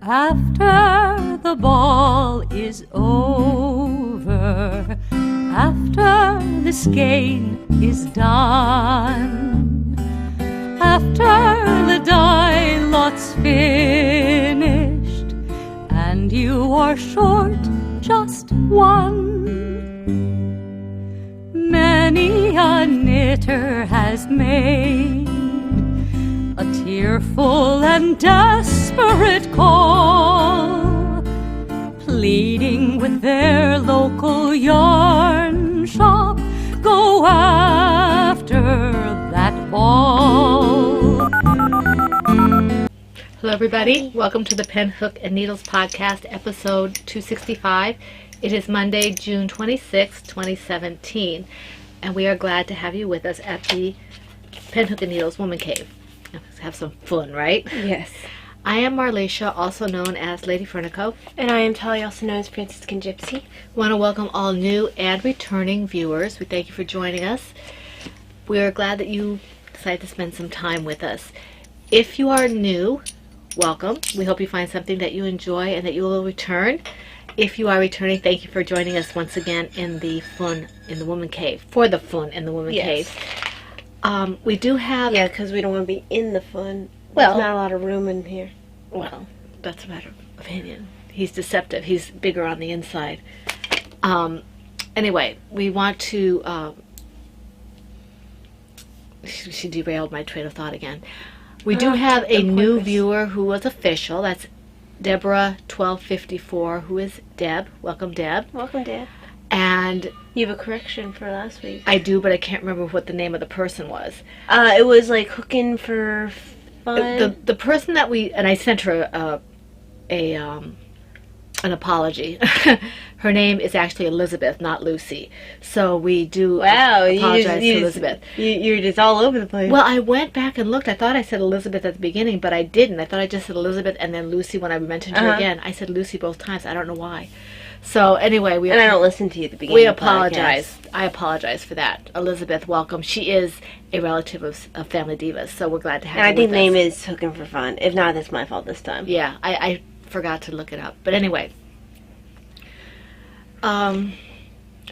After the ball is over, after the skein is done, after the die lot's finished, and you are short just one, many a knitter has made a tearful and desperate call, pleading with their local yarn shop, go after that ball. Hello everybody, welcome to the Pen, Hook, and Needles podcast, episode 265. It is Monday, June 26, 2017, and we are glad to have you with us at the Pen, Hook, and Needles Woman Cave. Let's have some fun, right? Yes. I am Marlecia, also known as Lady Fernico. And I am Tali, also known as Franciscan Gypsy. Want to welcome all new and returning viewers. We thank you for joining us. We are glad that you decided to spend some time with us. If you are new, welcome. We hope you find something that you enjoy and that you will return. If you are returning, thank you for joining us once again in the Fun in the Woman Cave. For the Fun in the Woman Cave. We do have... Yeah, because we don't want to be in the fun. Well, there's not a lot of room in here. Well, that's a matter of opinion. He's deceptive. He's bigger on the inside. Anyway, we want to... she derailed my train of thought again. We do have a new viewer who was official. That's Deborah1254, who is Deb. Welcome, Deb. Welcome, Deb. And you have a correction for last week. I do, but I can't remember what the name of the person was. It was like hooking for fun. The person that we... And I sent her an apology. Her name is actually Elizabeth, not Lucy. So we do apologize to Elizabeth. You're just all over the place. Well, I went back and looked. I thought I said Elizabeth at the beginning, but I didn't. I thought I just said Elizabeth and then Lucy when I mentioned her again. I said Lucy both times. I don't know why. So anyway, and I don't listen to you at the beginning. We apologize. I apologize for that. Elizabeth, welcome. She is a relative of Family Divas, so we're glad to have her. And I think the name is Hooking for Fun. If not, that's my fault this time. Yeah, I forgot to look it up. But anyway, I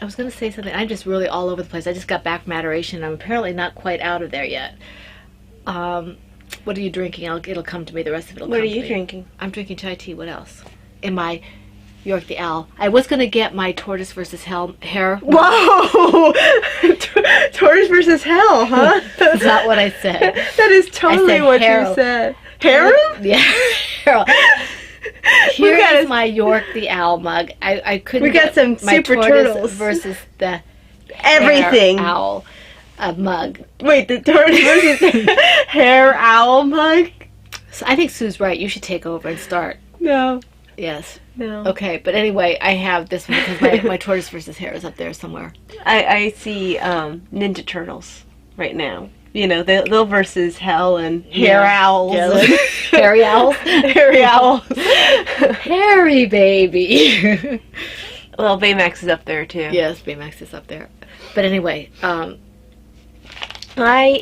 was going to say something. I'm just really all over the place. I just got back from adoration. I'm apparently not quite out of there yet. What are you drinking? It'll come to me. The rest of it will come to me. What are you drinking? I'm drinking chai tea. What else? In my York the Owl. I was going to get my tortoise versus hell hair. Whoa! Tortoise versus hell, huh? That's not what I said. That is totally what you said. Harem? Yeah. Harold. Here is my York the Owl mug. I couldn't. We got some my super tortoise turtles versus the everything hair owl mug. Wait, the tortoise versus hair owl mug? So I think Sue's right. You should take over and start. No. Yes. No. Okay, but anyway, I have this one because my tortoise versus hair is up there somewhere. I see Ninja Turtles right now. You know, they'll versus hell and hair owls. Yeah. Hairy owls? Hairy owls. Hairy baby. Well, Baymax is up there too. Yes, Baymax is up there. But anyway, I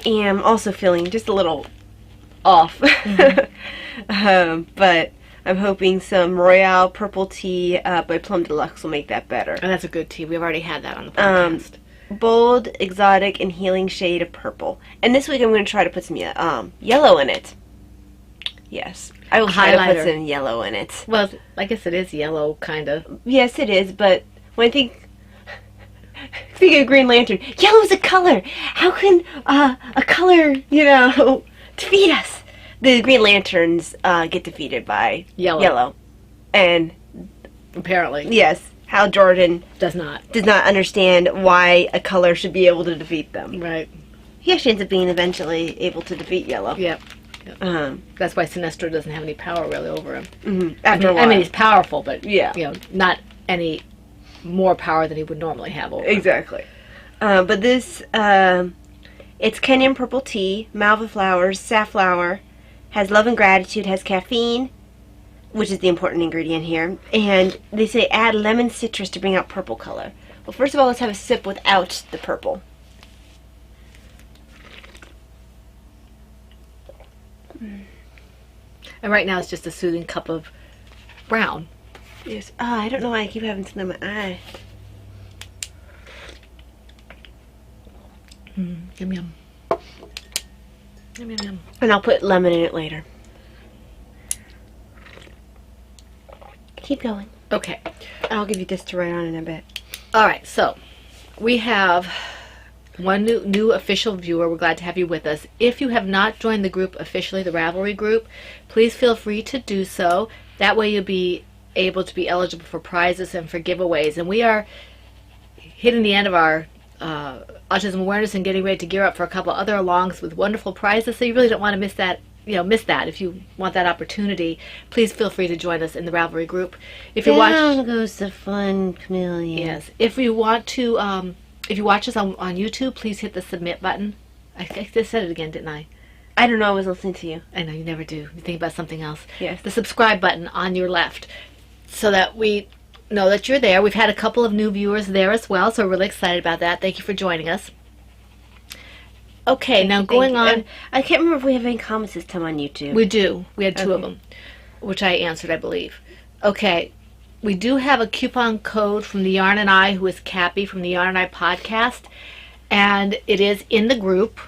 am also feeling just a little off. But I'm hoping some Royale Purple Tea by Plum Deluxe will make that better. And that's a good tea. We've already had that on the podcast. Bold, exotic, and healing shade of purple. And this week I'm going to try to put some yellow in it. Yes. I will try to put some yellow in it. Well, I guess it is yellow, kind of. Yes, it is, but when I think of Green Lantern, yellow is a color. How can a color, defeat us? The Green Lanterns get defeated by yellow. And apparently. Yes. How Jordan does not understand why a color should be able to defeat them. Right. He actually ends up being eventually able to defeat yellow. Yep. That's why Sinestro doesn't have any power really over him. Mm-hmm. I mean, he's powerful, but yeah, not any more power than he would normally have over him. Exactly. But this, it's Kenyan purple tea, malva flowers, safflower, has love and gratitude, has caffeine, which is the important ingredient here, and they say add lemon citrus to bring out purple color. Well, first of all, let's have a sip without the purple. And right now it's just a soothing cup of brown. Yes. Oh, I don't know why I keep having something in my eye. Yum yum. Yum yum yum. And I'll put lemon in it later. Keep going. Okay. I'll give you this to write on in a bit. All right. So we have one new official viewer. We're glad to have you with us. If you have not joined the group officially, the Ravelry group, please feel free to do so. That way you'll be able to be eligible for prizes and for giveaways. And we are hitting the end of our autism awareness and getting ready to gear up for a couple other alongs with wonderful prizes. So you really don't want to miss that. Miss that. If you want that opportunity, please feel free to join us in the Ravelry group. If you Down goes the fun chameleon. yes, if you want to, if you watch us on YouTube, please hit the submit button. I just said it again, didn't I? I don't know. I was listening to you. I know you never do. You think about something else. Yes. The subscribe button on your left, so that we know that you're there. We've had a couple of new viewers there as well, so we're really excited about that. Thank you for joining us. Okay, now going on. I can't remember if we have any comments this time on YouTube. We do. We had two of Okay. them, which I answered, I believe. Okay. We do have a coupon code from the Yarn and I, who is Cappy from the Yarn and I podcast, and it is in the group,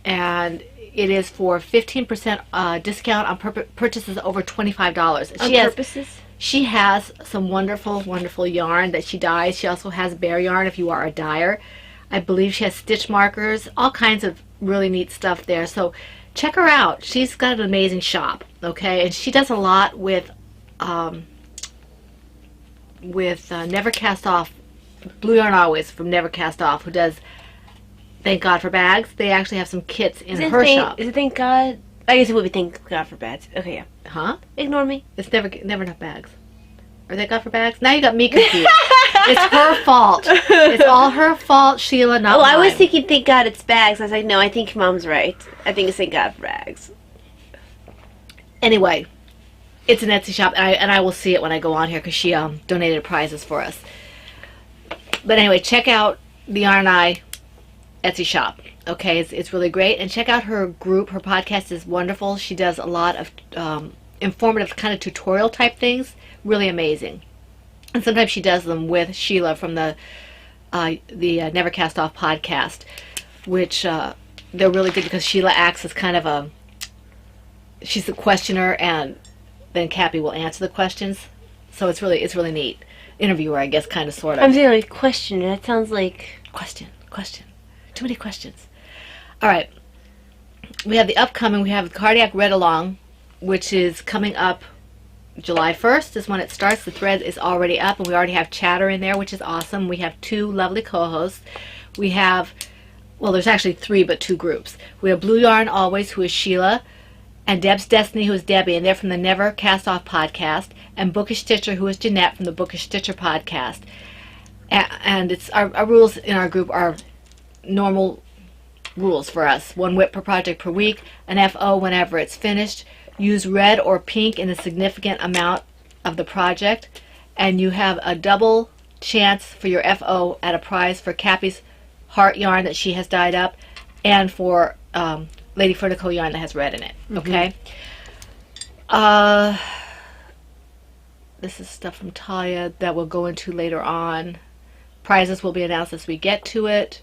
and it is for 15% discount on purchases over $25. On purposes? She has some wonderful, wonderful yarn that she dyes. She also has bare yarn if you are a dyer. I believe she has stitch markers, all kinds of really neat stuff there. So check her out. She's got an amazing shop, okay? And she does a lot with Never Cast Off, Blue Yarn Always from Never Cast Off, who does Thank God for Bags. They actually have some kits in her shop. Is it Thank God? I guess it would be Thank God for Bags. Okay, yeah. Huh? Ignore me. It's never enough bags. Are they got for bags? Now you got me confused. It's her fault. It's all her fault, Sheila, not mine. I was thinking Thank God it's Bags. I was like, no, I think Mom's right. I think it's Thank God for Bags. Anyway, it's an Etsy shop, and I will see it when I go on here because she donated prizes for us. But anyway, check out the Yarn and I Etsy shop. Okay, it's really great. And check out her group. Her podcast is wonderful. She does a lot of informative kind of tutorial type things. Really amazing. And sometimes she does them with Sheila from the Never Cast Off podcast, which they're really good because Sheila acts as kind of she's the questioner, and then Cappy will answer the questions. So it's really neat. Interviewer, I guess, kind of, sort of. I'm saying like question. That sounds like Question. Too many questions. All right. We have the upcoming. We have the Cardiac Read Along, which is coming up July 1st is when it starts. The thread is already up, and we already have chatter in there, which is awesome. We have two lovely co-hosts. We have, well, there's actually three, but two groups. We have Blue Yarn Always, who is Sheila, and Deb's Destiny, who is Debbie, and they're from the Never Cast Off podcast, and Bookish Stitcher, who is Jeanette from the Bookish Stitcher podcast. And it's our rules in our group are normal rules for us. 1 WIP per project per week, an FO whenever it's finished. Use red or pink in a significant amount of the project, and you have a double chance for your FO at a prize for Cappy's heart yarn that she has dyed up, and for Lady Furnico yarn that has red in it. Okay. This is stuff from Talia that we'll go into later on. Prizes will be announced as we get to it.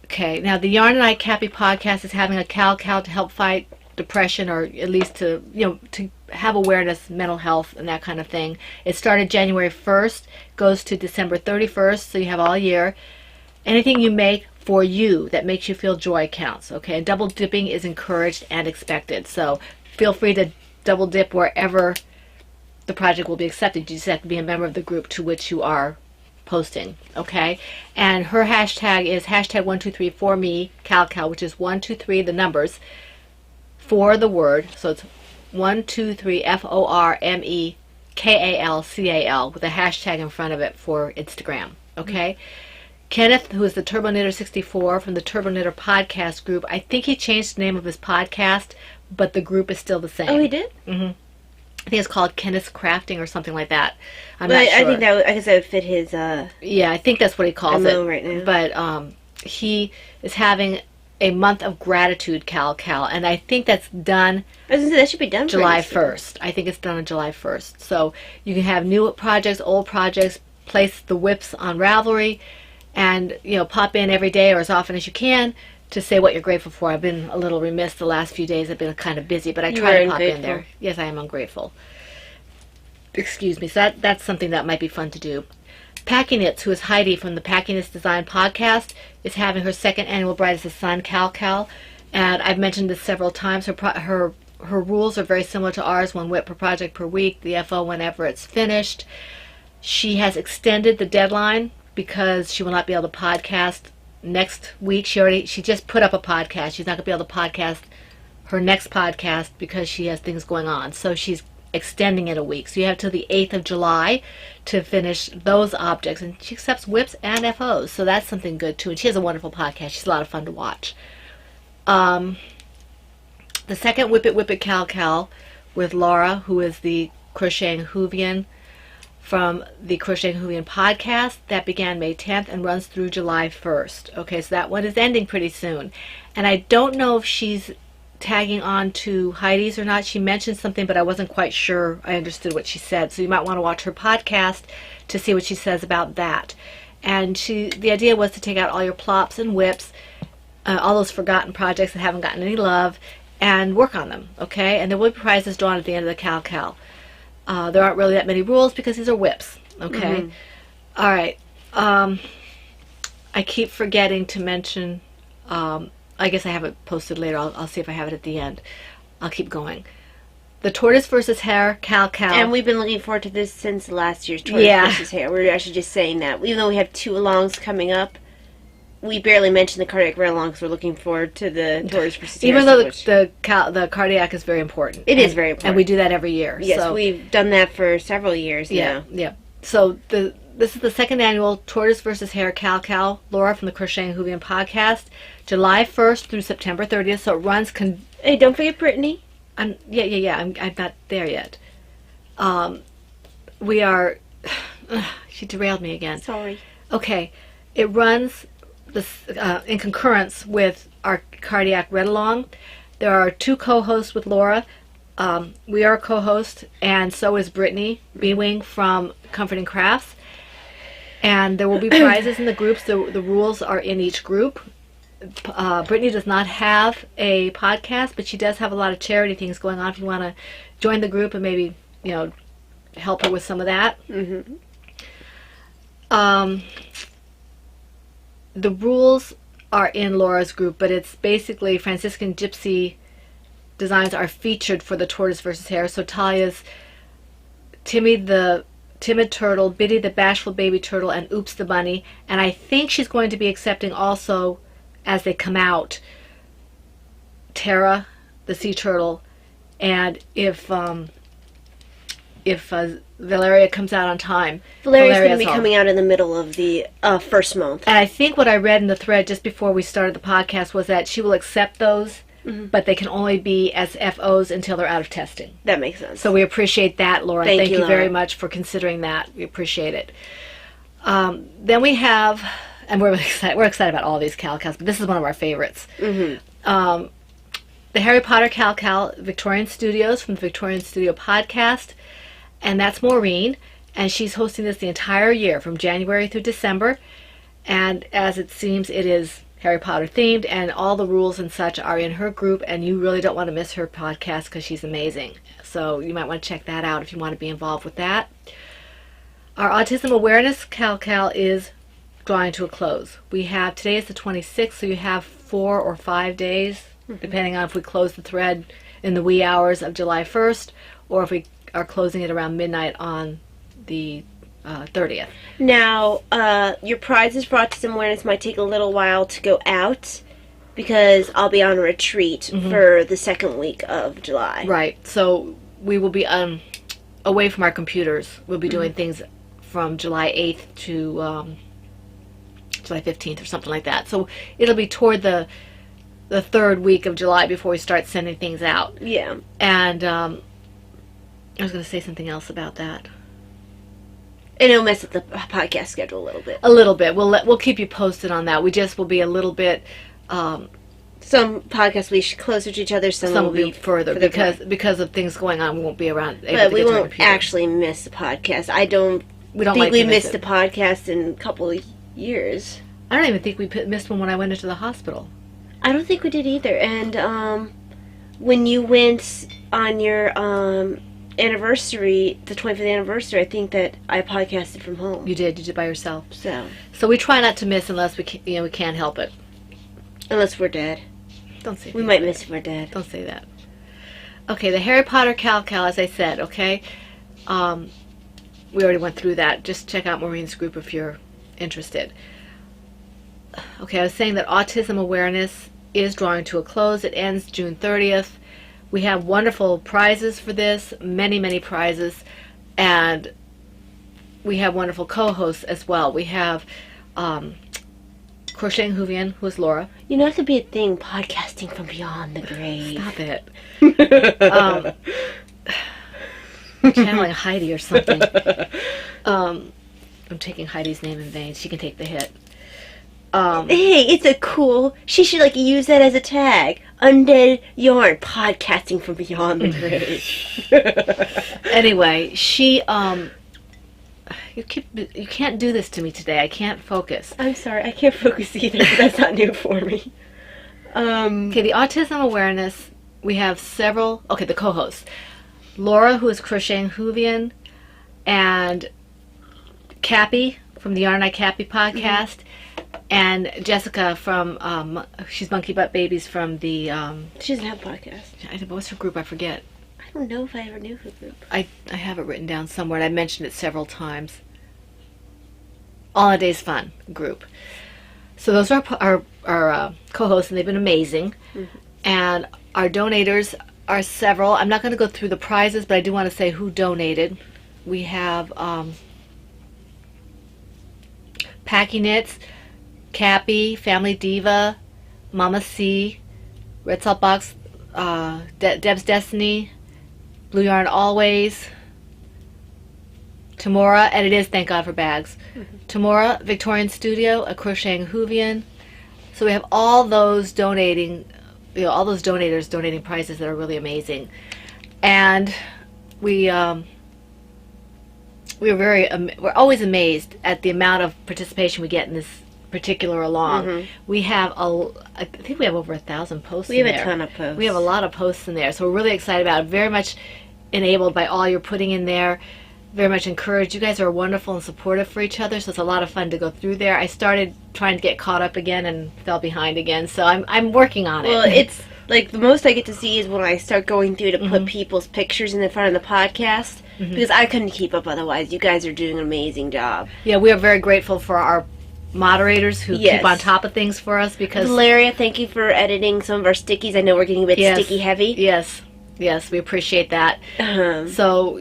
Okay, now the Yarn and I Cappy podcast is having a cow to help fight depression, or at least to have awareness, mental health, and that kind of thing. It started January 1st, goes to December 31st, so you have all year. Anything you make for you that makes you feel joy counts. Okay, and double dipping is encouraged and expected. So feel free to double dip wherever the project will be accepted. You just have to be a member of the group to which you are posting. Okay, and her hashtag is hashtag 123for me Cal, which is 123 the numbers for the word. So it's 123 FORMEKALCAL with a hashtag in front of it for Instagram. Okay. Kenneth, who is the Turbo Knitter 64 from the Turbo Knitter podcast group, I think he changed the name of his podcast, but the group is still the same. Oh, he did? Mm-hmm. I think it's called Kenneth's Crafting or something like that. I'm Well, not sure. I think that would fit his Yeah, I think that's what he calls it. MO right now. But he is having a month of gratitude Cal, and I think that's done I was gonna say, that should be done July pretty soon. 1st. I think it's done on July 1st. So you can have new projects, old projects, place the whips on Ravelry, and pop in every day or as often as you can to say what you're grateful for. I've been a little remiss the last few days. I've been kind of busy, but I try to pop in there. Yes, I am ungrateful. Excuse me. So that's something that might be fun to do. Packing Knits, who is Heidi from the Packing Knits Design podcast, is having her second annual Bright as the Sun Cal, and I've mentioned this several times. Her rules are very similar to ours: 1 whip per project per week, the FO whenever it's finished. She has extended the deadline because she will not be able to podcast next week. She just put up a podcast. She's not going to be able to podcast her next podcast because she has things going on. So she's extending it a week. So you have till the 8th of July to finish those objects. And she accepts whips and FOs. So that's something good too. And she has a wonderful podcast. She's a lot of fun to watch. The second Whip It Cal with Laura, who is the Crocheting Whovian from the Crocheting Whovian podcast, that began May 10th and runs through July 1st. Okay, so that one is ending pretty soon. And I don't know if she's tagging on to Heidi's or not. She mentioned something, but I wasn't quite sure I understood what she said. So you might want to watch her podcast to see what she says about that. And the idea was to take out all your plops and whips, all those forgotten projects that haven't gotten any love, and work on them, okay? And there will be prizes drawn at the end of the Cal. There aren't really that many rules because these are whips, okay? Mm-hmm. All right. I keep forgetting to mention, I guess I have it posted later. I'll see if I have it at the end. I'll keep going. The Tortoise versus Hare Cal. And we've been looking forward to this since last year's Tortoise versus Hare. We're actually just saying that. Even though we have 2 alongs coming up, we barely mentioned the cardiac run-along because we're looking forward to the Tortoise versus Hare. Even though the cardiac is very important. It is very important. And we do that every year. Yes, so we've done that for several years now. Yeah. So this is the second annual Tortoise versus Hare Cal. Laura from the Crocheting Whovian podcast, July 1st through September 30th. So it runs. Hey, don't forget Brittany. I'm not there yet. We are. She derailed me again. Sorry. Okay, it runs in concurrence with our cardiac read along. There are 2 co-hosts with Laura. We are a co-host, and so is Brittany B-Wing from Comforting Crafts. And there will be prizes in the groups. The rules are in each group. Brittany does not have a podcast, but she does have a lot of charity things going on. If you want to join the group and maybe help her with some of that. Mm-hmm. The rules are in Laura's group, but it's basically Franciscan Gypsy designs are featured for the Tortoise versus Hare. So Talia's Timmy the Timid Turtle, Biddy the Bashful Baby Turtle, and Oops the Bunny. And I think she's going to be accepting also, as they come out, Tara the Sea Turtle, and if Valeria comes out on time. Valeria's going to be coming out in the middle of the first month. And I think what I read in the thread just before we started the podcast was that she will accept those, but they can only be as FOs until they're out of testing. That makes sense. So we appreciate that, Laura. Thank you Laura. very much for considering that. We appreciate it. Then we have, and we're excited about all these Cal, but this is one of our favorites. Mm-hmm. The Harry Potter Cal, Victorian Studios from the Victorian Studio podcast. And that's Maureen, and she's hosting this the entire year from January through December. And as it seems, it is Harry Potter themed, and all the rules and such are in her group, and you really don't want to miss her podcast because she's amazing. So you might want to check that out if you want to be involved with that. Our Autism Awareness Cal is drawing to a close. We have, today is the 26th, so you have 4 or 5 days, depending on if we close the thread in the wee hours of July 1st, or if we are closing it around midnight on the 30th. Now, your prizes for Autism Awareness might take a little while to go out because I'll be on a retreat for the second week of July. Right. So we will be away from our computers. We'll be doing things from July 8th to July 15th or something like that. So it'll be toward the third week of July before we start sending things out. Yeah. And I was going to say something else about that. And it'll mess up the podcast schedule a little bit. A little bit. We'll keep you posted on that. We just will be a little bit some podcasts will be closer to each other. Some will be further because of things going on. We won't be around. But we won't actually miss the podcast. We don't think we missed a podcast in a couple of years. I don't even think we missed one when I went into the hospital. I don't think we did either. And when you went on your anniversary, the 25th anniversary, I think that I podcasted from home. You did by yourself. So we try not to miss unless we can't help it. Unless we're dead. Don't say that. We might miss if we're dead. Don't say that. Okay, the Harry Potter Cal, as I said, okay? We already went through that. Just check out Maureen's group if you're interested. Okay, I was saying that autism awareness is drawing to a close. It ends June 30th. We have wonderful prizes for this, many, many prizes, and we have wonderful co-hosts as well. We have Crocheting Hoovian, who is Laura. You know, it could be a thing, podcasting from beyond the grave. Stop it. Channeling Heidi or something. I'm taking Heidi's name in vain. She can take the hit. Hey, it's a cool... She should, use that as a tag. Undead Yarn, podcasting from beyond the grave. Anyway, she, you can't do this to me today. I can't focus. I'm sorry, I can't focus either. That's not new for me. Okay, the autism awareness, we have several... Okay, the co-hosts. Laura, who is Crocheting Hoovian, and Cappy from the Yarn I Cappy podcast, and Jessica from, she's Monkey Butt Babies from the... She doesn't have a podcast. What's her group? I forget. I don't know if I ever knew her group. I have it written down somewhere, and I mentioned it several times. All a Day's Fun group. So those are our co-hosts, and they've been amazing. Mm-hmm. And our donators are several. I'm not going to go through the prizes, but I do want to say who donated. We have Packy Knits, Cappy, Family Diva, Mama C, Red Salt Box, Deb's Destiny, Blue Yarn Always, Tamora, and it is Thank God for Bags. Mm-hmm. Tamora, Victorian Studio, A Crocheting Hoovian. So we have all those donating, all those donators donating prizes that are really amazing. And we're always amazed at the amount of participation we get in this particular along. Mm-hmm. We have I think we have over 1,000 posts in there. We have a ton of posts. We have a lot of posts in there, so we're really excited about it. Very much enabled by all you're putting in there. Very much encouraged. You guys are wonderful and supportive for each other, so it's a lot of fun to go through there. I started trying to get caught up again and fell behind again, so I'm working on it. Well, it's the most I get to see is when I start going through to put mm-hmm. people's pictures in the front of the podcast, mm-hmm. because I couldn't keep up otherwise. You guys are doing an amazing job. Yeah, we are very grateful for our moderators who keep on top of things for us, because Valeria, thank you for editing some of our stickies. I know we're getting a bit sticky heavy. Yes, we appreciate that. So,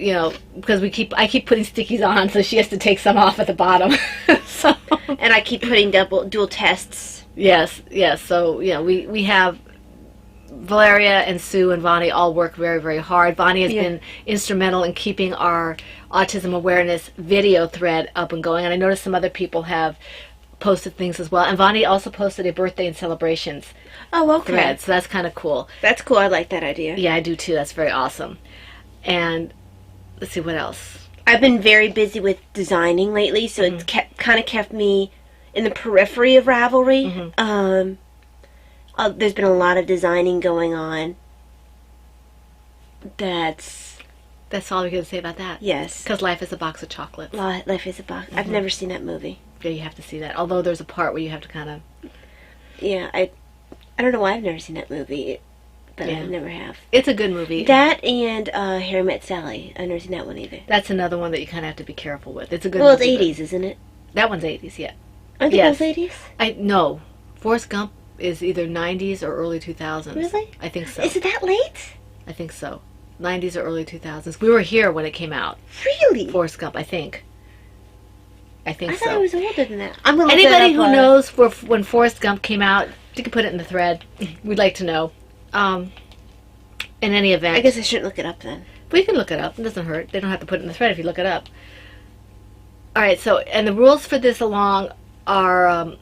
because I keep putting stickies on, so she has to take some off at the bottom. And I keep putting dual tests. Yes. So, we have Valeria and Sue and Vonnie all work very, very hard. Vonnie has been instrumental in keeping our autism awareness video thread up and going. And I noticed some other people have posted things as well. And Vonnie also posted a birthday and celebrations thread, so that's kind of cool. That's cool. I like that idea. Yeah, I do too. That's very awesome. And let's see what else. I've been very busy with designing lately, so mm-hmm. it's kind of kept me in the periphery of Ravelry. Mm-hmm. There's been a lot of designing going on. That's all we can say about that. Yes. Because Life is a Box of Chocolates. Life is a Box. Mm-hmm. I've never seen that movie. Yeah, you have to see that. Although there's a part where you have to kind of... Yeah, I don't know why I've never seen that movie, but I never have. It's a good movie. That and Harry Met Sally. I've never seen that one either. That's another one that you kind of have to be careful with. It's a good movie. Well, it's 80s, isn't it? That one's 80s, yeah. Aren't they both 80s? No. Forrest Gump is either 90s or early 2000s. Really? I think so. Is it that late? I think so. 90s or early 2000s. We were here when it came out. Really? Forrest Gump, I think. I thought it was older than that. Anybody who knows when Forrest Gump came out, you can put it in the thread. We'd like to know. In any event. I guess I shouldn't look it up then. But you can look it up. It doesn't hurt. They don't have to put it in the thread if you look it up. Alright, so, and the rules for this along are,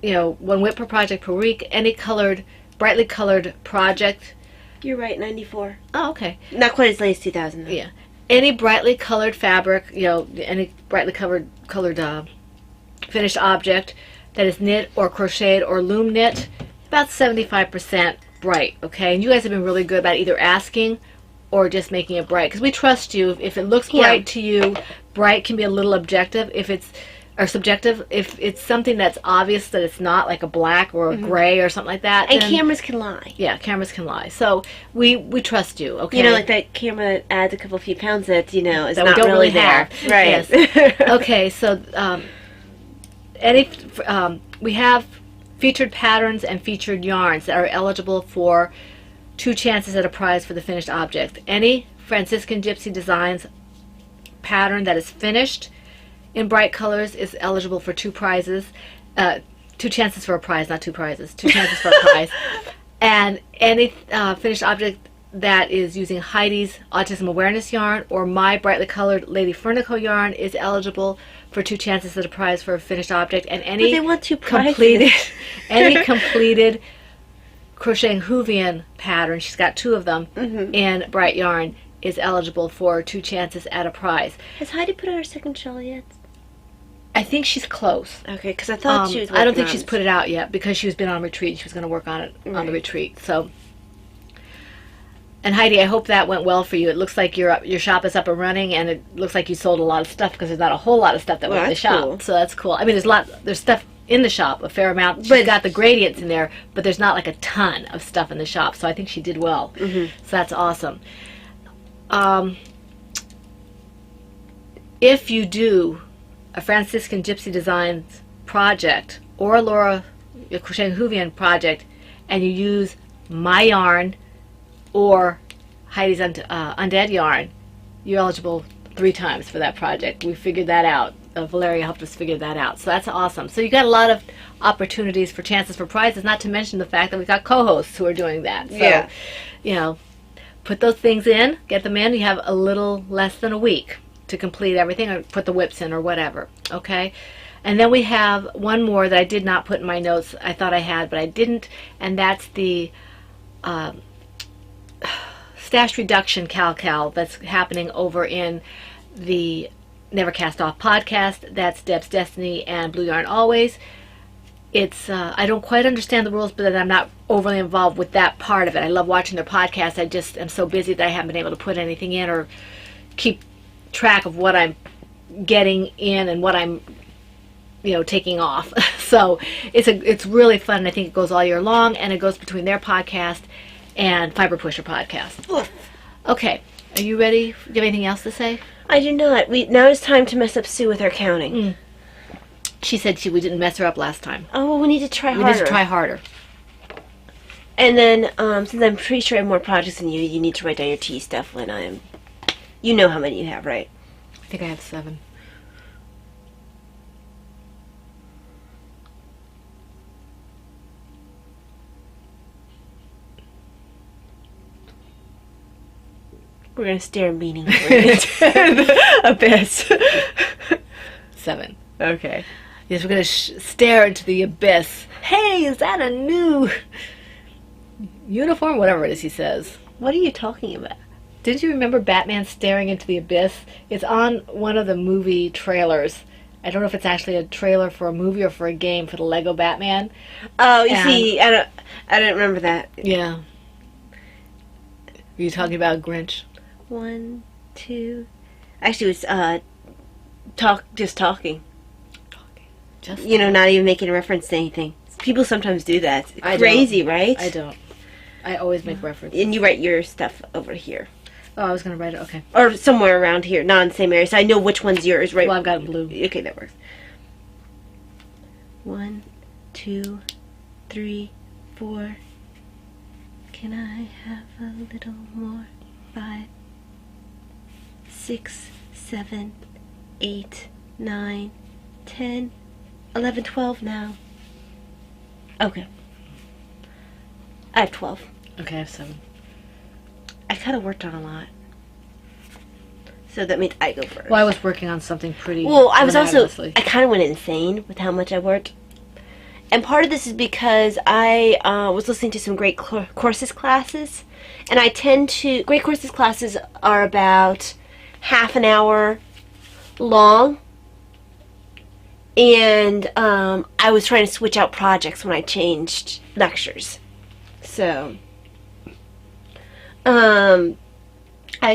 1 whip per project per week. Any brightly colored project. You're right, 94. Oh, okay. Not quite as late as 2000, though. Yeah. Any brightly colored fabric, any brightly colored finished object that is knit or crocheted or loom knit, about 75% bright, okay? And you guys have been really good about either asking or just making it bright, because we trust you. If it looks bright to you, bright can be a little subjective. If it's something that's obvious that it's not, like a black or a gray or something like that. And cameras can lie. Yeah, cameras can lie. So we trust you, okay? Like that camera that adds a couple few pounds that, is that not we don't really have. there. Right. Yes. Okay, so we have featured patterns and featured yarns that are eligible for 2 chances at a prize for the finished object. Any Franciscan Gypsy Designs pattern that is finished in bright colors is eligible for 2 prizes. 2 chances for a prize, not 2 prizes. 2 chances for a prize. And any finished object that is using Heidi's Autism Awareness yarn or my brightly colored Lady Fernico yarn is eligible for 2 chances at a prize for a finished object. And any But they want 2 prizes. any completed Crocheting Hoovian pattern, she's got 2 of them in bright yarn, is eligible for 2 chances at a prize. Has Heidi put out her second shawl yet? I think she's close. Okay, because I thought she was I don't think working she's put it out yet because she's been on retreat. She was going to work on it on the retreat. So, and Heidi, I hope that went well for you. It looks like your shop is up and running, and it looks like you sold a lot of stuff because there's not a whole lot of stuff that went in the shop. Cool. So that's cool. I mean, there's stuff in the shop, a fair amount. She's got the gradients in there, but there's not like a ton of stuff in the shop. So I think she did well. So that's awesome. If you do a Franciscan Gypsy Designs project or a Laura Crocheting Hoovian project, and you use my yarn or Heidi's Undead yarn, you're eligible 3 times for that project. We figured that out. Valeria helped us figure that out. So that's awesome. So you got a lot of opportunities for chances for prizes, not to mention the fact that we've got co-hosts who are doing that. So, put those things in, get them in. You have a little less than a week to complete everything, or put the whips in or whatever, okay? And then we have one more that I did not put in my notes. I thought I had, but I didn't, and that's the stash reduction cal that's happening over in the Never Cast Off podcast. That's Deb's Destiny and Blue Yarn Always. It's I don't quite understand the rules, but I'm not overly involved with that part of it. I love watching their podcast. I just am so busy that I haven't been able to put anything in or keep track of what I'm getting in and what I'm taking off. So it's really fun, and I think it goes all year long, and it goes between their podcast and Fiber Pusher podcast. Okay, are you ready? Do you have anything else to say? I do not. Now it's time to mess up Sue with her counting. She said we didn't mess her up last time. Oh, well, we need to try harder. We need to try harder. And then, since I'm pretty sure I have more projects than you need to write down your tea stuff when I am... You know how many you have, right? I think I have 7. We're going to stare meaningfully into the abyss. 7. Okay. Yes, we're going to stare into the abyss. Hey, is that a new uniform? Whatever it is he says. What are you talking about? Didn't you remember Batman staring into the abyss? It's on one of the movie trailers. I don't know if it's actually a trailer for a movie or for a game for the Lego Batman. Oh, you see, I don't remember that. Yeah. Were you talking about Grinch? 1, 2... Actually, it was just talking. Just not even making a reference to anything. People sometimes do that. It's crazy, right? I don't. I always make references. And you write your stuff over here. Oh, I was going to write it. Okay. Or somewhere around here, not in the same area, so I know which one's yours, right? Well, I've got it blue. Okay, that works. 1, 2, 3, 4. Can I have a little more? 5, 6, 7, 8, 9, 10, 11, 12 now. Okay. I have 12. Okay, I have 7. I kind of worked on a lot. So that means I go first. Well, I was working on something pretty... Well, I was also... monotonously. I kind of went insane with how much I worked. And part of this is because I was listening to some great courses classes, and I tend to, great courses classes are about half an hour long, and I was trying to switch out projects when I changed lectures. So, I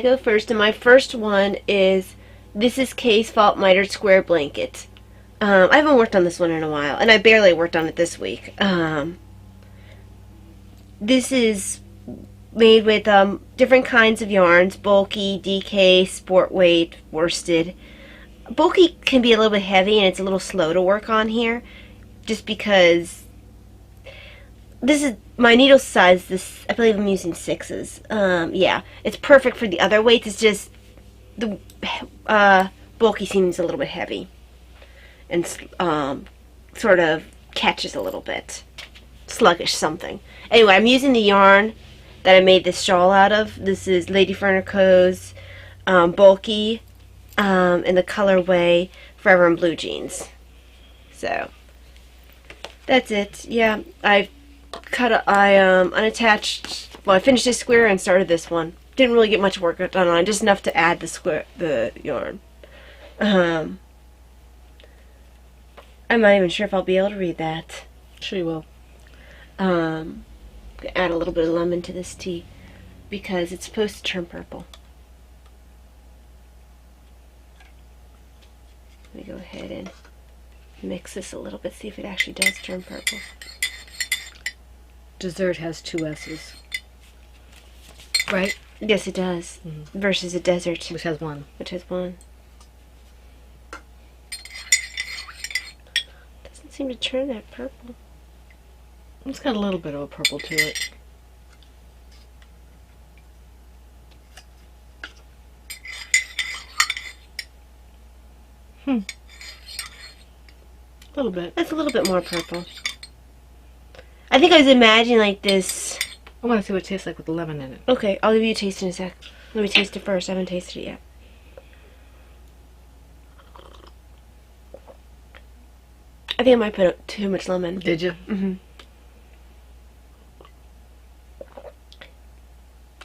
go first, and my first one is This is Case Fault Mitered Square Blanket. I haven't worked on this one in a while, and I barely worked on it this week. This is made with different kinds of yarns, bulky, DK, sport weight, worsted. Bulky can be a little bit heavy, and it's a little slow to work on here, just because this is my needle size. This, I believe I'm using 6s. Yeah, it's perfect for the other weights. It's just the bulky seems a little bit heavy, and sort of catches a little bit. Sluggish something. Anyway, I'm using the yarn that I made this shawl out of. This is Lady Ferner Co.'s bulky in the colorway Forever in Blue Jeans. So that's it. Yeah, I unattached. Well, I finished this square and started this one. Didn't really get much work done on it, just enough to add the yarn. I'm not even sure if I'll be able to read that. Sure you will. Add a little bit of lemon to this tea because it's supposed to turn purple. Let me go ahead and mix this a little bit, see if it actually does turn purple. Dessert has 2 S's. Right? Yes, it does. Mm-hmm. Versus a desert, Which has 1. which has 1. Doesn't seem to turn that purple. It's got a little bit of a purple to it. A little bit. That's a little bit more purple. I think I was imagining like this. I want to see what it tastes like with the lemon in it. Okay, I'll give you a taste in a sec. Let me taste it first. I haven't tasted it yet. I think I might put too much lemon. Did you? Mm-hmm.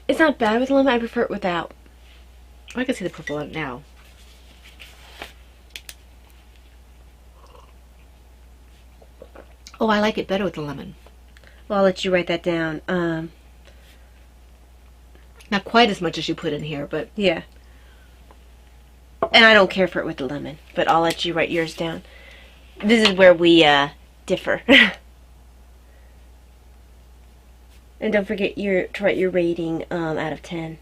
It's not bad with lemon. I prefer it without. I can see the purple in it now. Oh, I like it better with the lemon. Well, I'll let you write that down. Not quite as much as you put in here, but Yeah. And I don't care for it with the lemon, but I'll let you write yours down. This is where we differ. And don't forget to write your rating out of 10.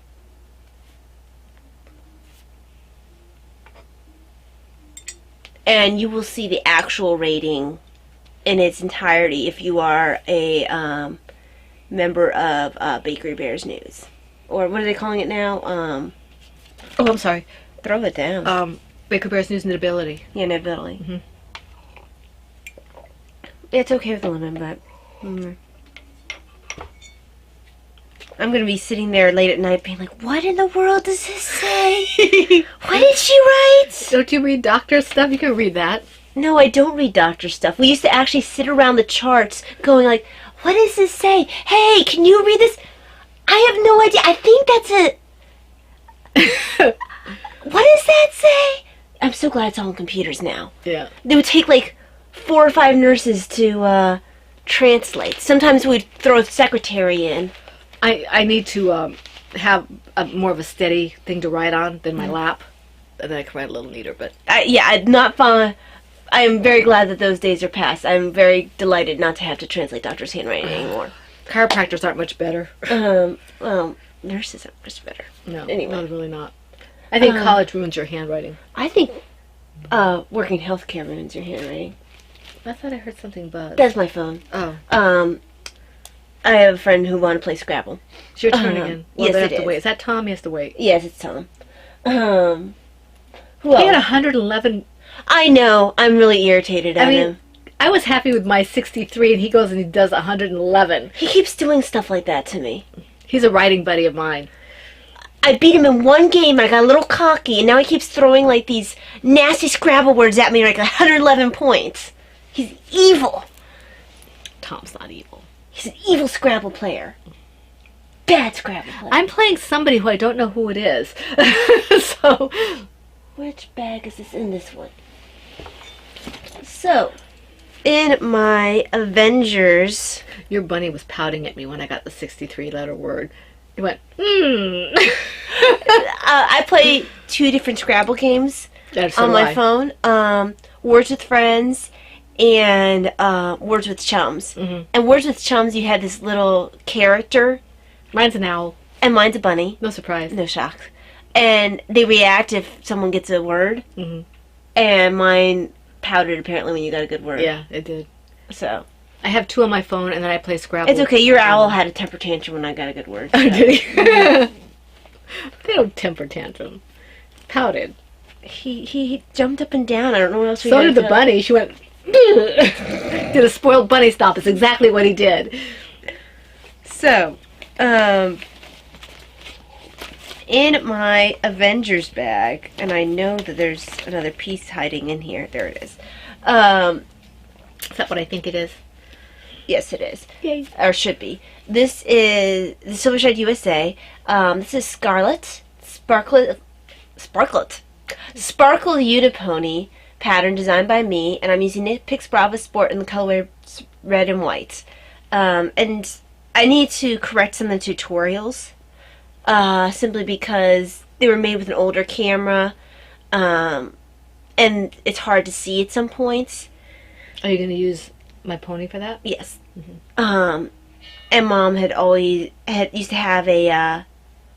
And you will see the actual rating in its entirety if you are a member of Bakery Bears News. Or what are they calling it now? oh, I'm sorry. Throw it down. Baker Bears News and Ability. Yeah, Knitability. Mhm. It's okay with the lemon, but I'm gonna be sitting there late at night being like, what in the world does this say? What did she write? Don't you read doctor stuff? You can read that. No, I don't read doctor stuff. We used to actually sit around the charts going like, what does this say? Hey, can you read this? I have no idea. I think that's a... What does that say? I'm so glad it's all on computers now. Yeah. They would take like 4 or 5 nurses to translate. Sometimes we'd throw a secretary in. I need to have more of a steady thing to write on than my lap. And then I can write a little neater, but... I'm not fun. I am very glad that those days are past. I'm very delighted not to have to translate doctor's handwriting anymore. Chiropractors aren't much better. Well, nurses are much better. No, Anyway. no, really not. I think college ruins your handwriting. I think working healthcare ruins your handwriting. I thought I heard something buzz. That's my phone. Oh. I have a friend who wanted to play Scrabble. It's your turn again. Well, yes, they it have to is. wait. Is that Tom? He has to wait. Yes, it's Tom. Who He had else? 111. I know. I'm really irritated at him. I was happy with my 63, and he goes and he does 111. He keeps doing stuff like that to me. He's a writing buddy of mine. I beat him in one game, and I got a little cocky, and now he keeps throwing like these nasty Scrabble words at me, like 111 points. He's evil. Tom's not evil. He's an evil Scrabble player. Bad Scrabble player. I'm playing somebody who I don't know who it is. So, Which bag is this in this one? So, in my Avengers... your bunny was pouting at me when I got the 63-letter word. It went, I play 2 different Scrabble games on my phone. Words with Friends and Words with Chums. Mm-hmm. And Words with Chums, you had this little character. Mine's an owl. And mine's a bunny. No surprise. No shock. And they react if someone gets a word. Mm-hmm. And mine pouted apparently when you got a good word. Yeah, it did. So. I have 2 on my phone, and then I play Scrabble. It's okay. Your owl had a temper tantrum when I got a good word. Oh, did he? They don't temper tantrum. Pouted. He jumped up and down. I don't know what else we So gotta did the do. bunny. She went, did a spoiled bunny stomp. It's exactly what he did. So, in my Avengers bag, and I know that there's another piece hiding in here. There it is. Is that what I think it is? Yes, it is. Yay. Or should be. This is the Silvershine USA. This is Scarlet. Sparkle Unipony pattern designed by me, and I'm using Nitpicks Brava Sport in the colorway red and white. And I need to correct some of the tutorials, simply because they were made with an older camera, and it's hard to see at some points. Are you going to use my pony for that? Yes. Mm-hmm. And Mom used to have a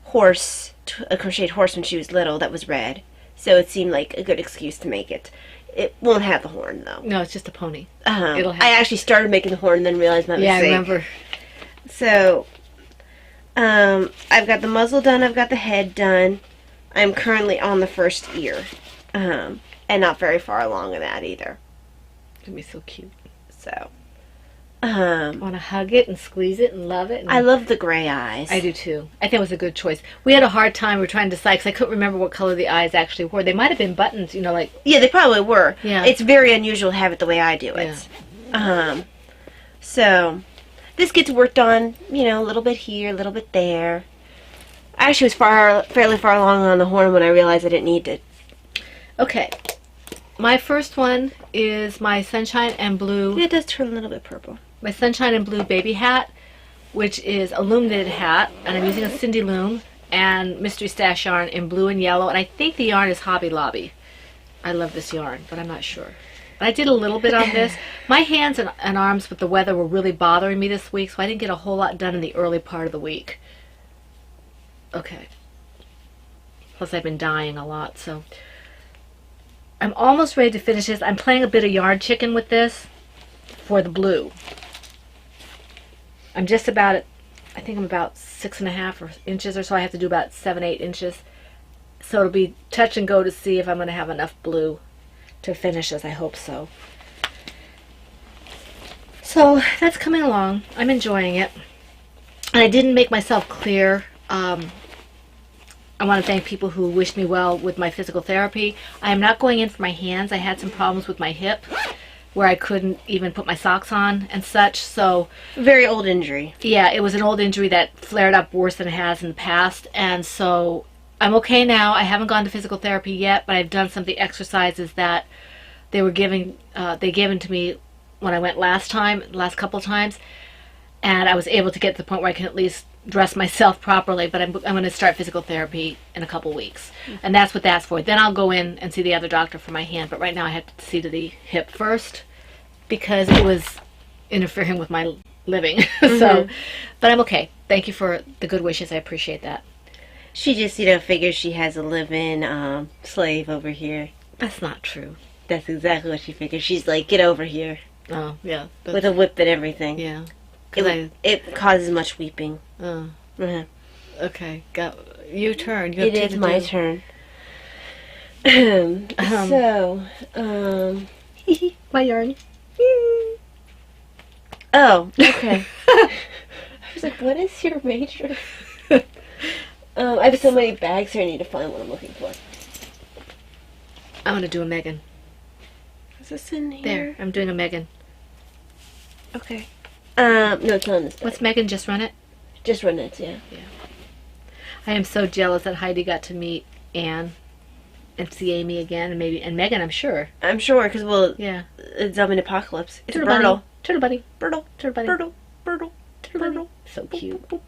horse, a crocheted horse when she was little that was red. So it seemed like a good excuse to make it. It won't have the horn though. No, it's just a pony. I actually started making the horn and then realized my mistake. Yeah, I remember. So, I've got the muzzle done. I've got the head done. I'm currently on the first ear. And not very far along in that either. It's going to be so cute. So, Want to hug it and squeeze it and love it. And I love the gray eyes. I do too. I think it was a good choice. We had a hard time. We were trying to decide because I couldn't remember what color the eyes actually were. They might have been buttons, like. Yeah, they probably were. Yeah. It's very unusual to have it the way I do it. Yeah. So, this gets worked on, a little bit here, a little bit there. I actually was fairly far along on the horn when I realized I didn't need it. Okay. My first one is my Sunshine and Blue. It does turn a little bit purple. My Sunshine and Blue baby hat, which is a loom knitted hat, and I'm using a Cindy loom and Mystery Stash yarn in blue and yellow, and I think the yarn is Hobby Lobby. I love this yarn, but I'm not sure. I did a little bit on this. My hands and arms with the weather were really bothering me this week, so I didn't get a whole lot done in the early part of the week. Okay. Plus I've been dying a lot, so I'm almost ready to finish this. I'm playing a bit of Yard Chicken with this for the blue. I'm just about I think I'm about 6.5 inches or so. I have to do about 7-8 inches. So it'll be touch and go to see if I'm going to have enough blue to finish this. I hope so. So that's coming along. I'm enjoying it. And I didn't make myself clear. I want to thank people who wished me well with my physical therapy. I am not going in for my hands. I had some problems with my hip where I couldn't even put my socks on and such. So Very old injury. yeah, it was an old injury that flared up worse than it has in the past. And so I'm okay now. I haven't gone to physical therapy yet, but I've done some of the exercises that they were given to me when I went last couple of times. And I was able to get to the point where I can at least dress myself properly, but I'm going to start physical therapy in a couple weeks. And that's what that's for. Then I'll go in and see the other doctor for my hand, but right now I have to see to the hip first because it was interfering with my living. So, but I'm okay. Thank you for the good wishes. I appreciate that. She just, figures she has a live-in slave over here. That's not true. That's exactly what she figures. She's like, get over here. Oh, yeah. With a whip and everything. Yeah. It causes much weeping. Oh, Uh-huh. okay. You turn. You have It two is to my do. turn. My yarn. Oh, okay. I was like, what is your major? I have so many bags here, I need to find what I'm looking for. I'm going to do a Megan. Is this in here? There. I'm doing a Megan. Okay. No, it's not on this bag. What's Megan just run it? Just run it, yeah. I am so jealous that Heidi got to meet Anne and see Amy again, and Megan, I'm sure. I'm sure, because, well, Yeah. it's Zombie Apocalypse. It's Turtle a Birtle. bunny. Turtle bunny. Birtle. Turtle bunny. Birtle. Birtle. Turtle bunny. So cute. Boop,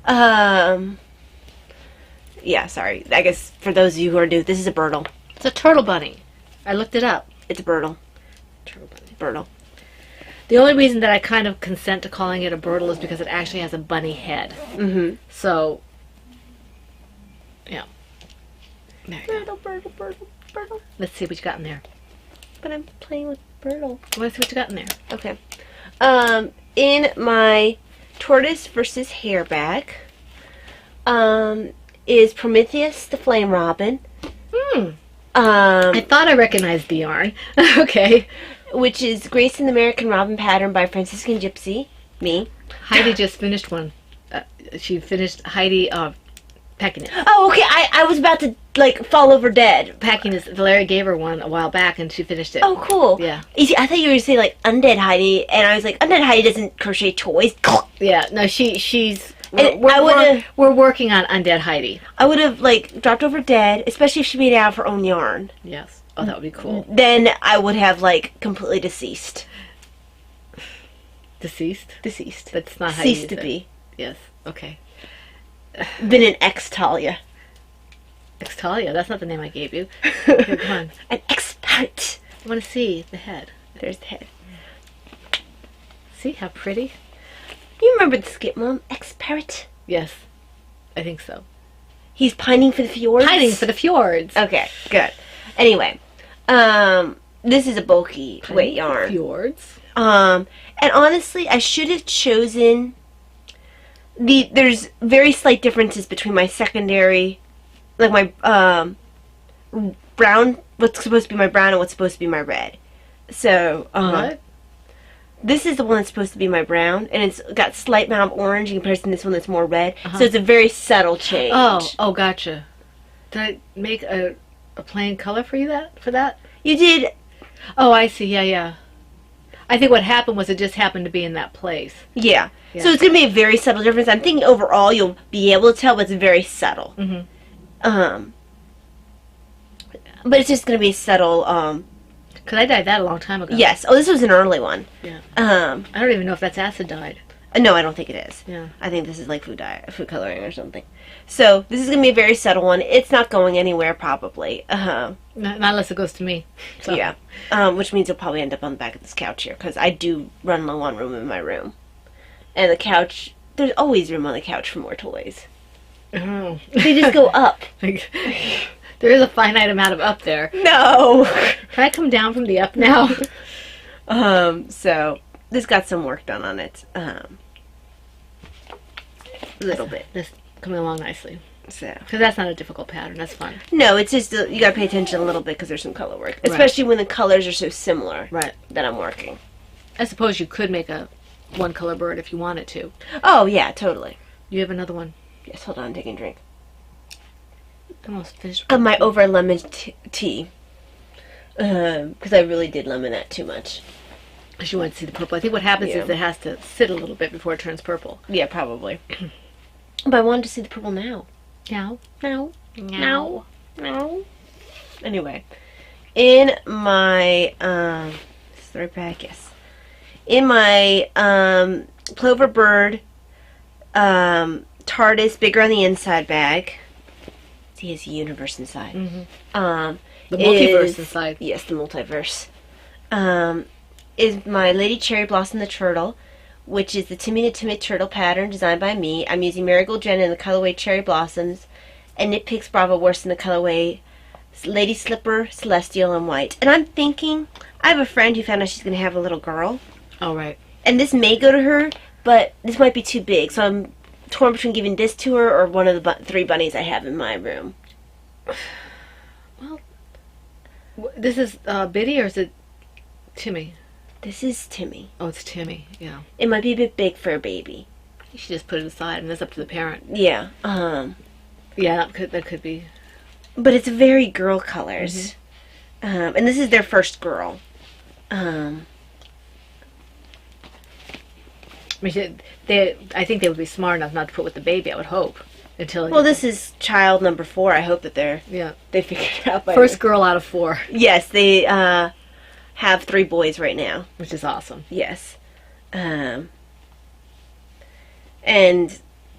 boop. Yeah, sorry. I guess for those of you who are new, this is a Birtle. It's a turtle bunny. I looked it up. It's a Birtle. Turtle bunny. Birtle. The only reason that I kind of consent to calling it a Birtle is because it actually has a bunny head. Mm-hmm. So, yeah. There you go. Birtle, Birtle, Birtle. Let's see what you got in there. But I'm playing with Birtle. I want to see what you got in there. Okay. In my tortoise versus hare bag, is Prometheus the Flame Robin. I thought I recognized the yarn. Okay. Which is Grace and the American Robin pattern by Franciscan Gypsy. Me. Heidi just finished one. She finished Heidi packing it. Oh, okay. I was about to, like, fall over dead. Packing is Larry gave her one a while back and she finished it. Oh, cool. Yeah. You see, I thought you were going to say, like, Undead Heidi, and I was like, Undead Heidi doesn't crochet toys. Yeah. No, she's. And We're working on Undead Heidi. I would have, like, dropped over dead, especially if she made it out of her own yarn. Yes. Oh, that would be cool. Then I would have, like, completely deceased. Deceased? Deceased. That's not how you Ceased to use it. be. Yes. Okay. Been an ex-Talia. Extalia. That's not the name I gave you. Okay, come on. An expert. I want to see the head. There's the head. See how pretty? You remember the skit, Mom? Expert. Yes. I think so. He's pining for the fjords. Hiding for the fjords. Okay, good. Anyway, this is a bulky weight yarn. Fjords. And honestly, I should have chosen there's very slight differences between my secondary, like my brown, what's supposed to be my brown and what's supposed to be my red. So, What? this is the one that's supposed to be my brown, and it's got slight amount of orange in comparison to this one that's more red. So it's a very subtle change. Oh, gotcha. Did I make a plain color for you for that? You did. Oh, I see. Yeah. I think what happened was it just happened to be in that place. Yeah. Yeah. So it's going to be a very subtle difference. I'm thinking overall you'll be able to tell, but it's very subtle. Mm-hmm. But it's just going to be subtle. Because I dyed that a long time ago. Yes. Oh, this was an early one. Yeah. I I don't even know if that's acid dyed. No, I don't think it is. Yeah. I think this is like food coloring or something. So this is going to be a very subtle one. It's not going anywhere probably. Not unless it goes to me. So. Yeah. Which means you'll probably end up on the back of this couch here, because I do run low on room in my room. And the couch, there's always room on the couch for more toys. Oh. They just go up. There is a finite amount of up there. No. Can I come down from the up now? So this got some work done on it. A little bit. This coming along nicely. So Because that's not a difficult pattern. That's fun. no, it's just you gotta pay attention a little bit because there's some color work, especially when the colors are so similar. Right. That I'm working. I suppose you could make a one color bird if you wanted to. Oh yeah, totally. You have another one. Yes, hold on, I'm taking a drink. Almost finished. Of my over lemon tea. Because I really did lemon that too much. If you want to see the purple. I think what happens Yeah. is it has to sit a little bit before it turns purple. Yeah, probably. But I wanted to see the purple now. Yeah. No. No. No. Anyway, in my is the right bag? Yes. In my plover bird TARDIS bigger on the inside bag. He has a universe inside. Mm-hmm. The multiverse inside. Yes, the multiverse. Is my Lady Cherry Blossom the Turtle, which is the Timmy the Timid Turtle pattern designed by me. I'm using Marigold Jen in the colorway Cherry Blossoms, and Knit Picks Bravo Worst in the colorway Lady Slipper Celestial and White. And I'm thinking, I have a friend who found out she's going to have a little girl, Oh, right. and this may go to her, but this might be too big, so I'm torn between giving this to her or one of the three bunnies I have in my room. Well, this is Biddy or is it Timmy? This is Timmy. Oh, it's Timmy. Yeah. It might be a bit big for a baby. You should just put it aside, and that's up to the parent. Yeah. Yeah, that could be. But it's very girl colors. And this is their first girl. I mean, I think they would be smart enough not to put with the baby. I would hope until. Well, this is child number 4. I hope that they figured it out by first girl out of 4, Yes, they have 3 boys right now. which is awesome. Yes. And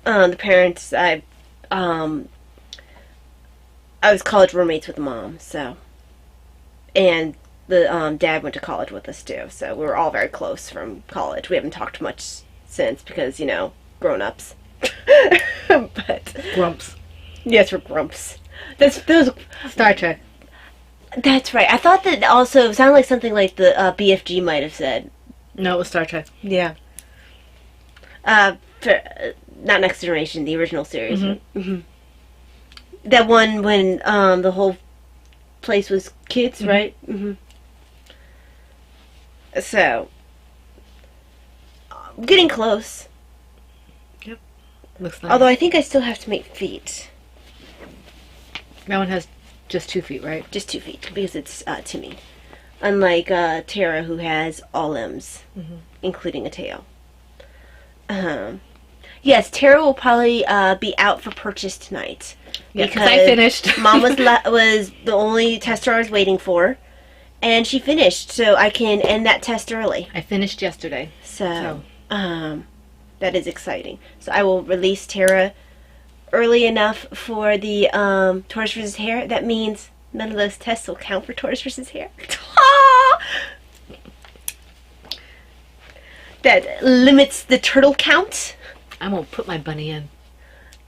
the parents, I was college roommates with the mom, so. And the dad went to college with us, too, so we were all very close from college. We haven't talked much since because, grown-ups. But. Grumps. Yes, we're grumps. Those. Star Trek. That's right. I thought that also sounded like something like the BFG might have said. No, it was Star Trek. Yeah. Not Next Generation, the original series. Mm-hmm. Mm-hmm. That one when the whole place was kids, Mm-hmm. right? Mm-hmm. So, getting close. Yep. Looks nice. Although I think I still have to make feet. That one has just 2 feet, right? Just 2 feet, because it's Timmy. Unlike Tara, who has all limbs, including a tail. Yes, Tara will probably be out for purchase tonight. Yeah, because I finished. Mom was the only tester I was waiting for, and she finished, so I can end that test early. I finished yesterday. So, that is exciting. So I will release Tara early enough for the Tortoise vs. Hare. That means none of those tests will count for Tortoise vs. Hare. That limits the turtle count. I won't put my bunny in.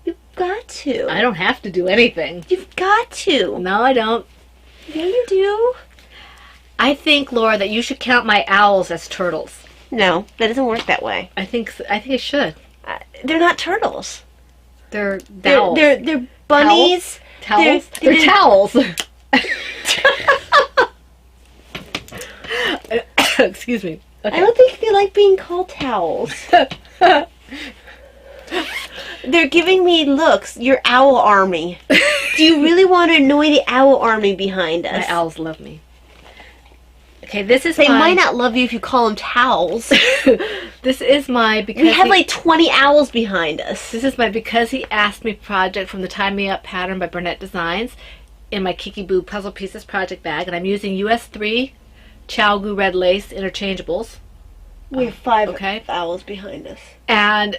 You've got to. I don't have to do anything. You've got to. No, I don't. Yeah, you do. I think, Laura, that you should count my owls as turtles. No, that doesn't work that way. I think I should. They're not turtles. They're dowels. They're bunnies. Towels? They're towels. Excuse me. Okay. I don't think they like being called towels. They're giving me looks. Your owl army. Do you really want to annoy the owl army behind us? My owls love me. Okay, this is They might not love you if you call them towels. This is my because We have like 20 owls behind us. This is my Because He Asked Me project from the Tie Me Up pattern by Burnett Designs in my Kiki Boo Puzzle Pieces project bag, and I'm using US 3 Chalgu red lace interchangeables. We have 5 okay. owls behind us. And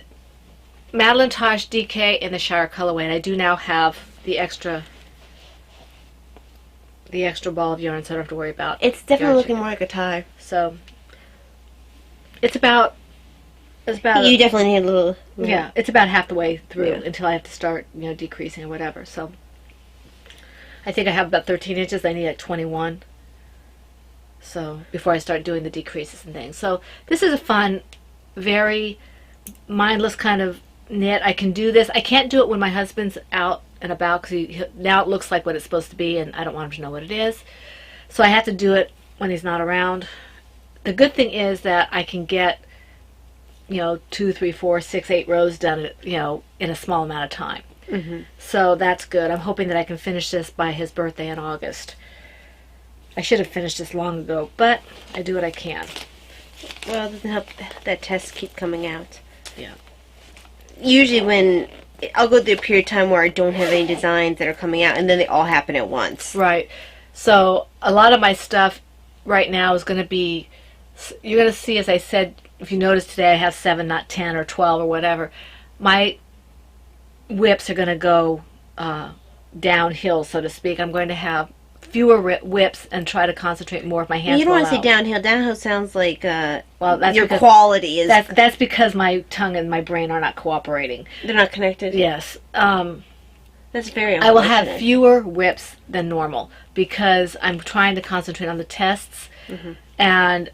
Madeline Tosh DK in the Shire colorway, and I do now have the extra ball of yarn, so I don't have to worry about. It's definitely yarn looking chicken. more like a tie. So it's about You definitely need a little. yeah, it's about half the way through Yeah. until I have to start, decreasing or whatever. So I think I have about 13 inches. I need like 21. So before I start doing the decreases and things. So this is a fun, very mindless kind of knit. I can do this. I can't do it when my husband's out and about because now it looks like what it's supposed to be, and I don't want him to know what it is. So I have to do it when he's not around. The good thing is that I can get 2, 3, 4, 6, 8 rows done, in a small amount of time. Mm-hmm. So that's good. I'm hoping that I can finish this by his birthday in August. I should have finished this long ago, but I do what I can. Well, it doesn't help that tests keep coming out. Yeah. Usually when I'll go through a period of time where I don't have any designs that are coming out, and then they all happen at once. Right. So a lot of my stuff right now is going to be, you're going to see, as I said, if you notice today I have 7, not 10 or 12 or whatever. My whips are going to go downhill, so to speak. I'm going to have fewer whips and try to concentrate more of my hands. You don't want to say out. downhill. Downhill sounds like That's your because quality is. That's because my tongue and my brain are not cooperating. They're not connected. Yes. That's very. I will have fewer whips than normal because I'm trying to concentrate on the tests, and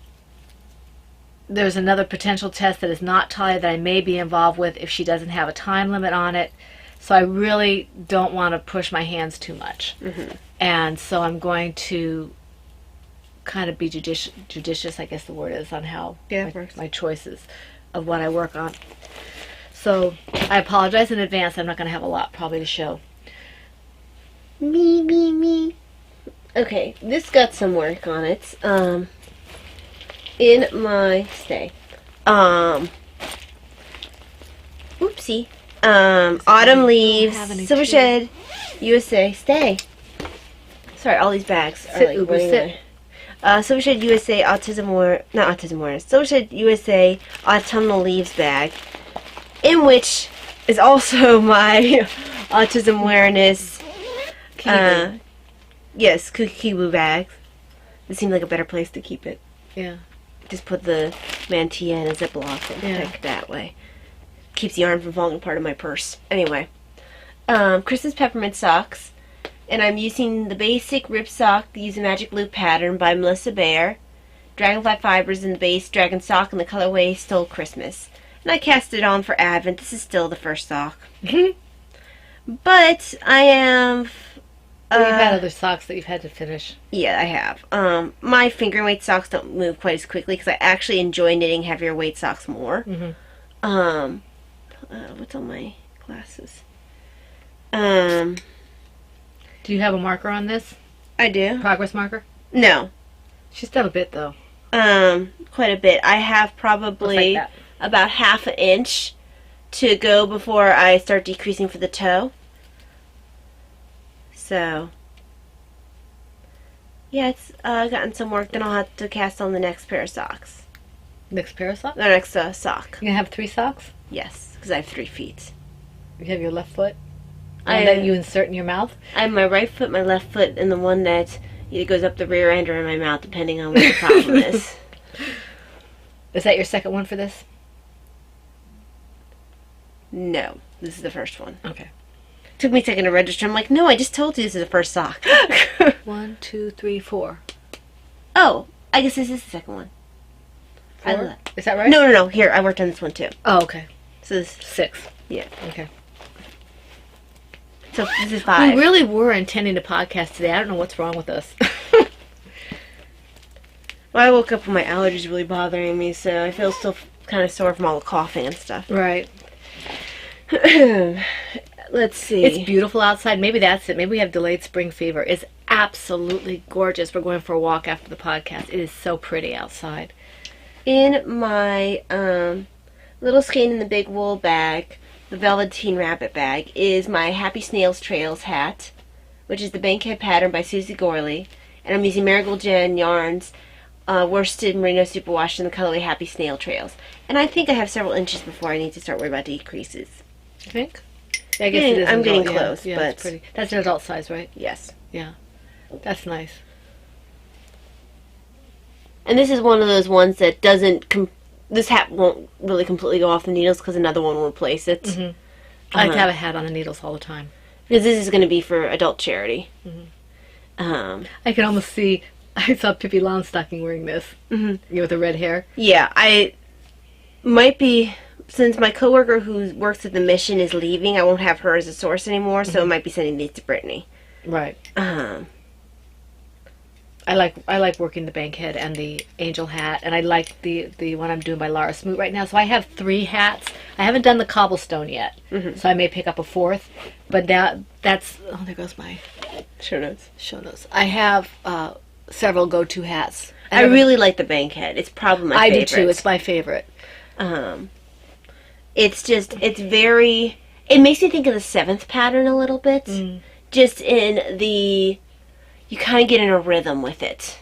there's another potential test that is not Talia that I may be involved with if she doesn't have a time limit on it. So I really don't want to push my hands too much. And so I'm going to kind of be judicious, I guess the word is, on how my choices of what I work on. So I apologize in advance. I'm not going to have a lot probably to show. Me. Okay, this got some work on it. In my stay. Oopsie. Autumn Leaves, have any Silver tea. Shed, USA. Stay. Sorry, all these bags are Sit, like Uber, running sit. away. Silver Shed USA not Autism Awareness. Silver Shed USA Autumnal Leaves bag, in which is also my Autism Awareness. Kiwi. Yes, Kiwi bags. It seemed like a better place to keep it. Yeah. Just put the mantilla in a Ziploc and Yeah. pick that way. Keeps the yarn from falling apart in my purse. Anyway, Christmas peppermint socks, and I'm using the basic rib sock, Use a Magic Loop pattern by Melissa Bear. Dragonfly fibers in the base, dragon sock in the colorway Stole Christmas. And I cast it on for Advent. This is still the first sock. But I am... Well, you've had other socks that you've had to finish. Yeah, I have. My finger weight socks don't move quite as quickly because I actually enjoy knitting heavier weight socks more. What's on my glasses? Do you have a marker on this? I do. Progress marker? No. She's done a bit though. Quite a bit. I have probably Looks like about half an inch to go before I start decreasing for the toe. So, yeah, it's gotten some work. Then I'll have to cast on the next pair of socks. Next pair of socks? The next sock. You gonna have 3 socks? Yes, because I have 3 feet. You have your left foot? I- That you insert in your mouth? I have my right foot, my left foot, and the one that either goes up the rear end or in my mouth, depending on what the problem is. Is that your second one for this? No, this is the first one. Okay. Took me a second to register. I'm like, no, I just told you this is the first sock. 1, 2, 3, 4. Oh, I guess this is the second one. I 4? love that. Is that right? No. Here, I worked on this one too. Oh, okay. So this, 6. yeah. Okay. So this is 5. We really were intending to podcast today. I don't know what's wrong with us. Well, I woke up with my allergies really bothering me, so I feel still kind of sore from all the coughing and stuff. Right. Let's see. It's beautiful outside. Maybe that's it. Maybe we have delayed spring fever. It's absolutely gorgeous. We're going for a walk after the podcast. It is so pretty outside. In my little skein in the big wool bag, the Velveteen Rabbit bag, is my Happy Snails Trails hat, which is the Bankhead pattern by Susie Gorley. And I'm using Marigold Jen yarns, worsted merino superwash in the colorway Happy Snail Trails. And I think I have several inches before I need to start worrying about decreases. You think? Yeah, I guess it is. I'm getting adult, close, yeah, but it's pretty. That's an adult size, right? yes. Yeah. That's nice. And this is one of those ones that doesn't. This hat won't really completely go off the needles because another one will replace it. Mm-hmm. I like to have a hat on the needles all the time. Because this is going to be for adult charity. I can almost see. I saw Pippi Longstocking wearing this. You know, with the red hair. Yeah, I might be. Since my coworker who works at the mission is leaving, I won't have her as a source anymore, so I might be sending these to Brittany. Right. I like working the Bankhead and the Angel hat, and I like the one I'm doing by Lara Smoot right now. So I have 3 hats. I haven't done the cobblestone yet, so I may pick up a 4th. But that's oh, there goes my Show notes. show notes. I have several go-to hats. I really like the Bankhead. It's probably my I favorite. do too. It's my favorite. It's just, it's very, it makes me think of the 7th pattern a little bit. Just in the, you kind of get in a rhythm with it.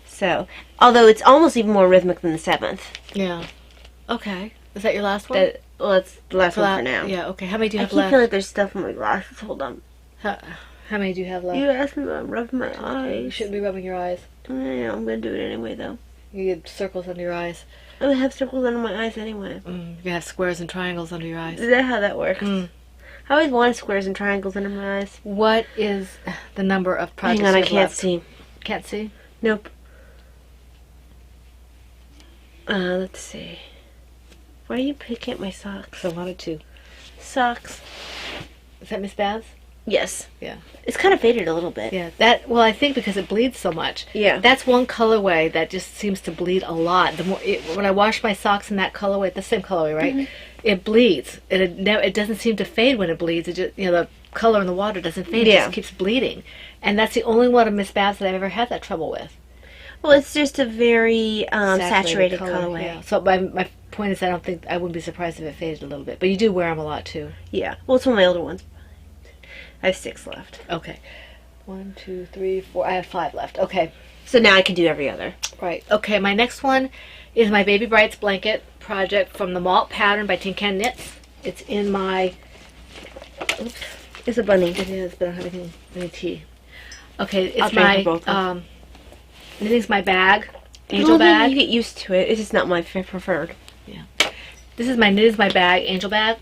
So, although it's almost even more rhythmic than the 7th. Yeah. Okay. Is that your last one? Well, that's the last one for now. Yeah. Okay. How many do you I have keep left? feeling like there's stuff in my glasses. Hold on. How many do you have left? You asked me about rubbing my You eyes. shouldn't be rubbing your eyes. I know, I'm going to do it anyway, though. You get circles under your eyes. I have circles under my eyes anyway. You have squares and triangles under your eyes. Is that how that works? I always wanted squares and triangles under my eyes. What is the number of projects Hang on, you I have can't left? see. Can't see? Nope. Let's see. Why are you picking at my socks? I wanted to. Socks. Is that Miss Babs? Yes. Yeah. It's kind of faded a little bit. Yeah. Well, I think because it bleeds so much. Yeah. That's one colorway that just seems to bleed a lot. The more when I wash my socks in that colorway, the same colorway, right? It bleeds. It doesn't seem to fade when it bleeds. It just, the color in the water doesn't fade. It Yeah. just keeps bleeding. And that's the only one of Miss Babs that I've ever had that trouble with. Well, it's just a very saturated color, colorway. yeah. So my point is, I wouldn't be surprised if it faded a little bit. But you do wear them a lot too. Yeah. Well, it's one of my older ones. I have 6 left. Okay. 1, 2, 3, 4. I have 5 left. Okay. So now I can do every other. Right. Okay. My next one is my Baby Brights blanket project from the Malt Pattern by Tin Can Knits. It's in my. Oops. It's a bunny. It is, but I don't have any tea. Okay. It's I'll trade my for both of them. knitting's my bag. Angel Well, bag. You get used to it. It's just not my preferred. Yeah. This is my knitting's my bag. Angel bag.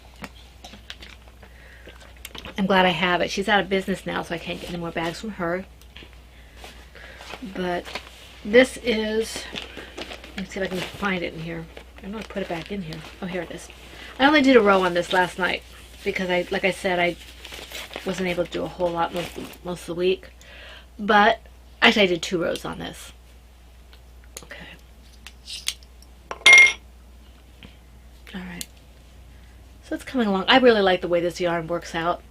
I'm glad I have it. She's out of business now, so I can't get any more bags from her. But this is, let me see if I can find it in here. I'm going to put it back in here. Oh, here it is. I only did a row on this last night because like I said, I wasn't able to do a whole lot most of the week. But actually I did 2 rows on this. Okay. Alright. So it's coming along. I really like the way this yarn works out.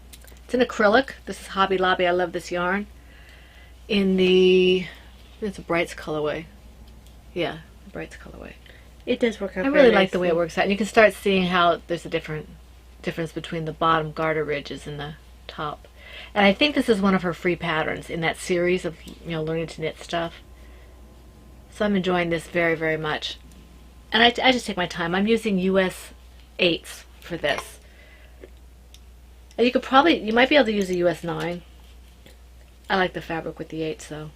It's an acrylic. This is Hobby Lobby. I love this yarn. In the, it's a Brights colorway. Yeah, Brights colorway. It does work out. I really like the way it works out. And you can start seeing how there's a difference between the bottom garter ridges and the top. And I think this is one of her free patterns in that series of, learning to knit stuff. So I'm enjoying this very, very much. And I just take my time. I'm using US 8s for this. And you might be able to use a US 9. I like the fabric with the 8s though.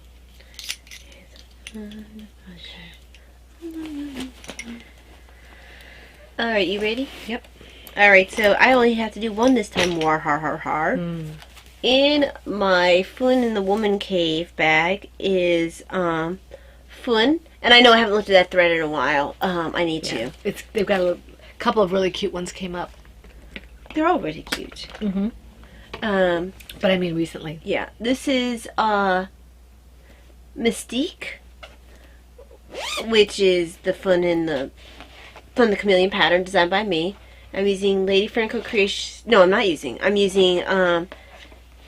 Alright, you ready? Yep. Alright, so I only have to do one this time. War, har, har, har. In my Fun in the Woman Cave bag is Fun. And I know I haven't looked at that thread in a while. I need to. They've got a couple of really cute ones came up. They're all really cute. Mm-hmm. But I mean recently. Yeah. This is Mystique, which is the Fun the Chameleon pattern designed by me. I'm using Lady Franco Creation. No, I'm not using. I'm using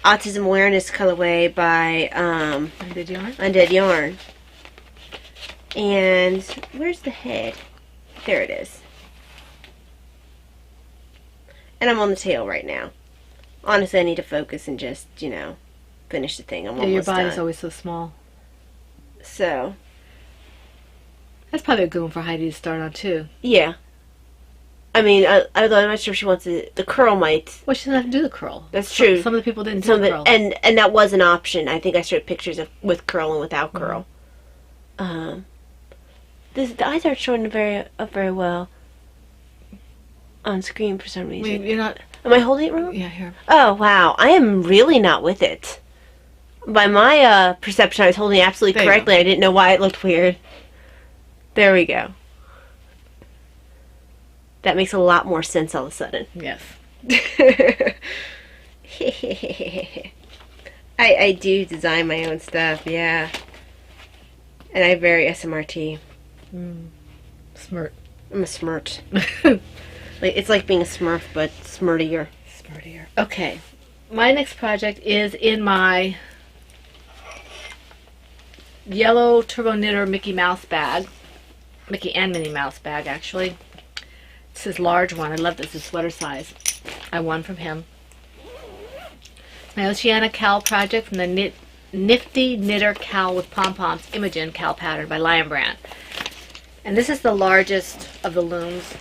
Autism Awareness colorway by Undead Yarn. And where's the head? There it is. And I'm on the tail right now. Honestly, I need to focus and just, finish the thing. I'm almost your body's done. always so small. So, that's probably a good one for Heidi to start on too. Yeah. I mean, I'm not sure if she wants the curl might. Well, she doesn't have to do the curl. That's true. Some of the people didn't do the curl. And that was an option. I think I showed pictures with curl and without curl. The eyes aren't showing very well on screen for some reason. Wait, you're not. Am I holding it wrong? Yeah, here. Oh, wow. I am really not with it. By my perception, I was holding it absolutely correctly. I didn't know why it looked weird. There we go. That makes a lot more sense all of a sudden. Yes. I do design my own stuff, yeah. And I'm very SMRT. Smirt. I'm a smirt. It's like being a smurf, but smirtier. Smirtier. Okay. My next project is in my yellow Turbo Knitter Mickey Mouse bag. Mickey and Minnie Mouse bag, actually. It's this large one. I love this. It's sweater size. I won from him. My Oceana Cowl project from the Nifty Knitter Cowl with Pom-Poms Imogen Cowl pattern by Lion Brand. And this is the largest of the looms.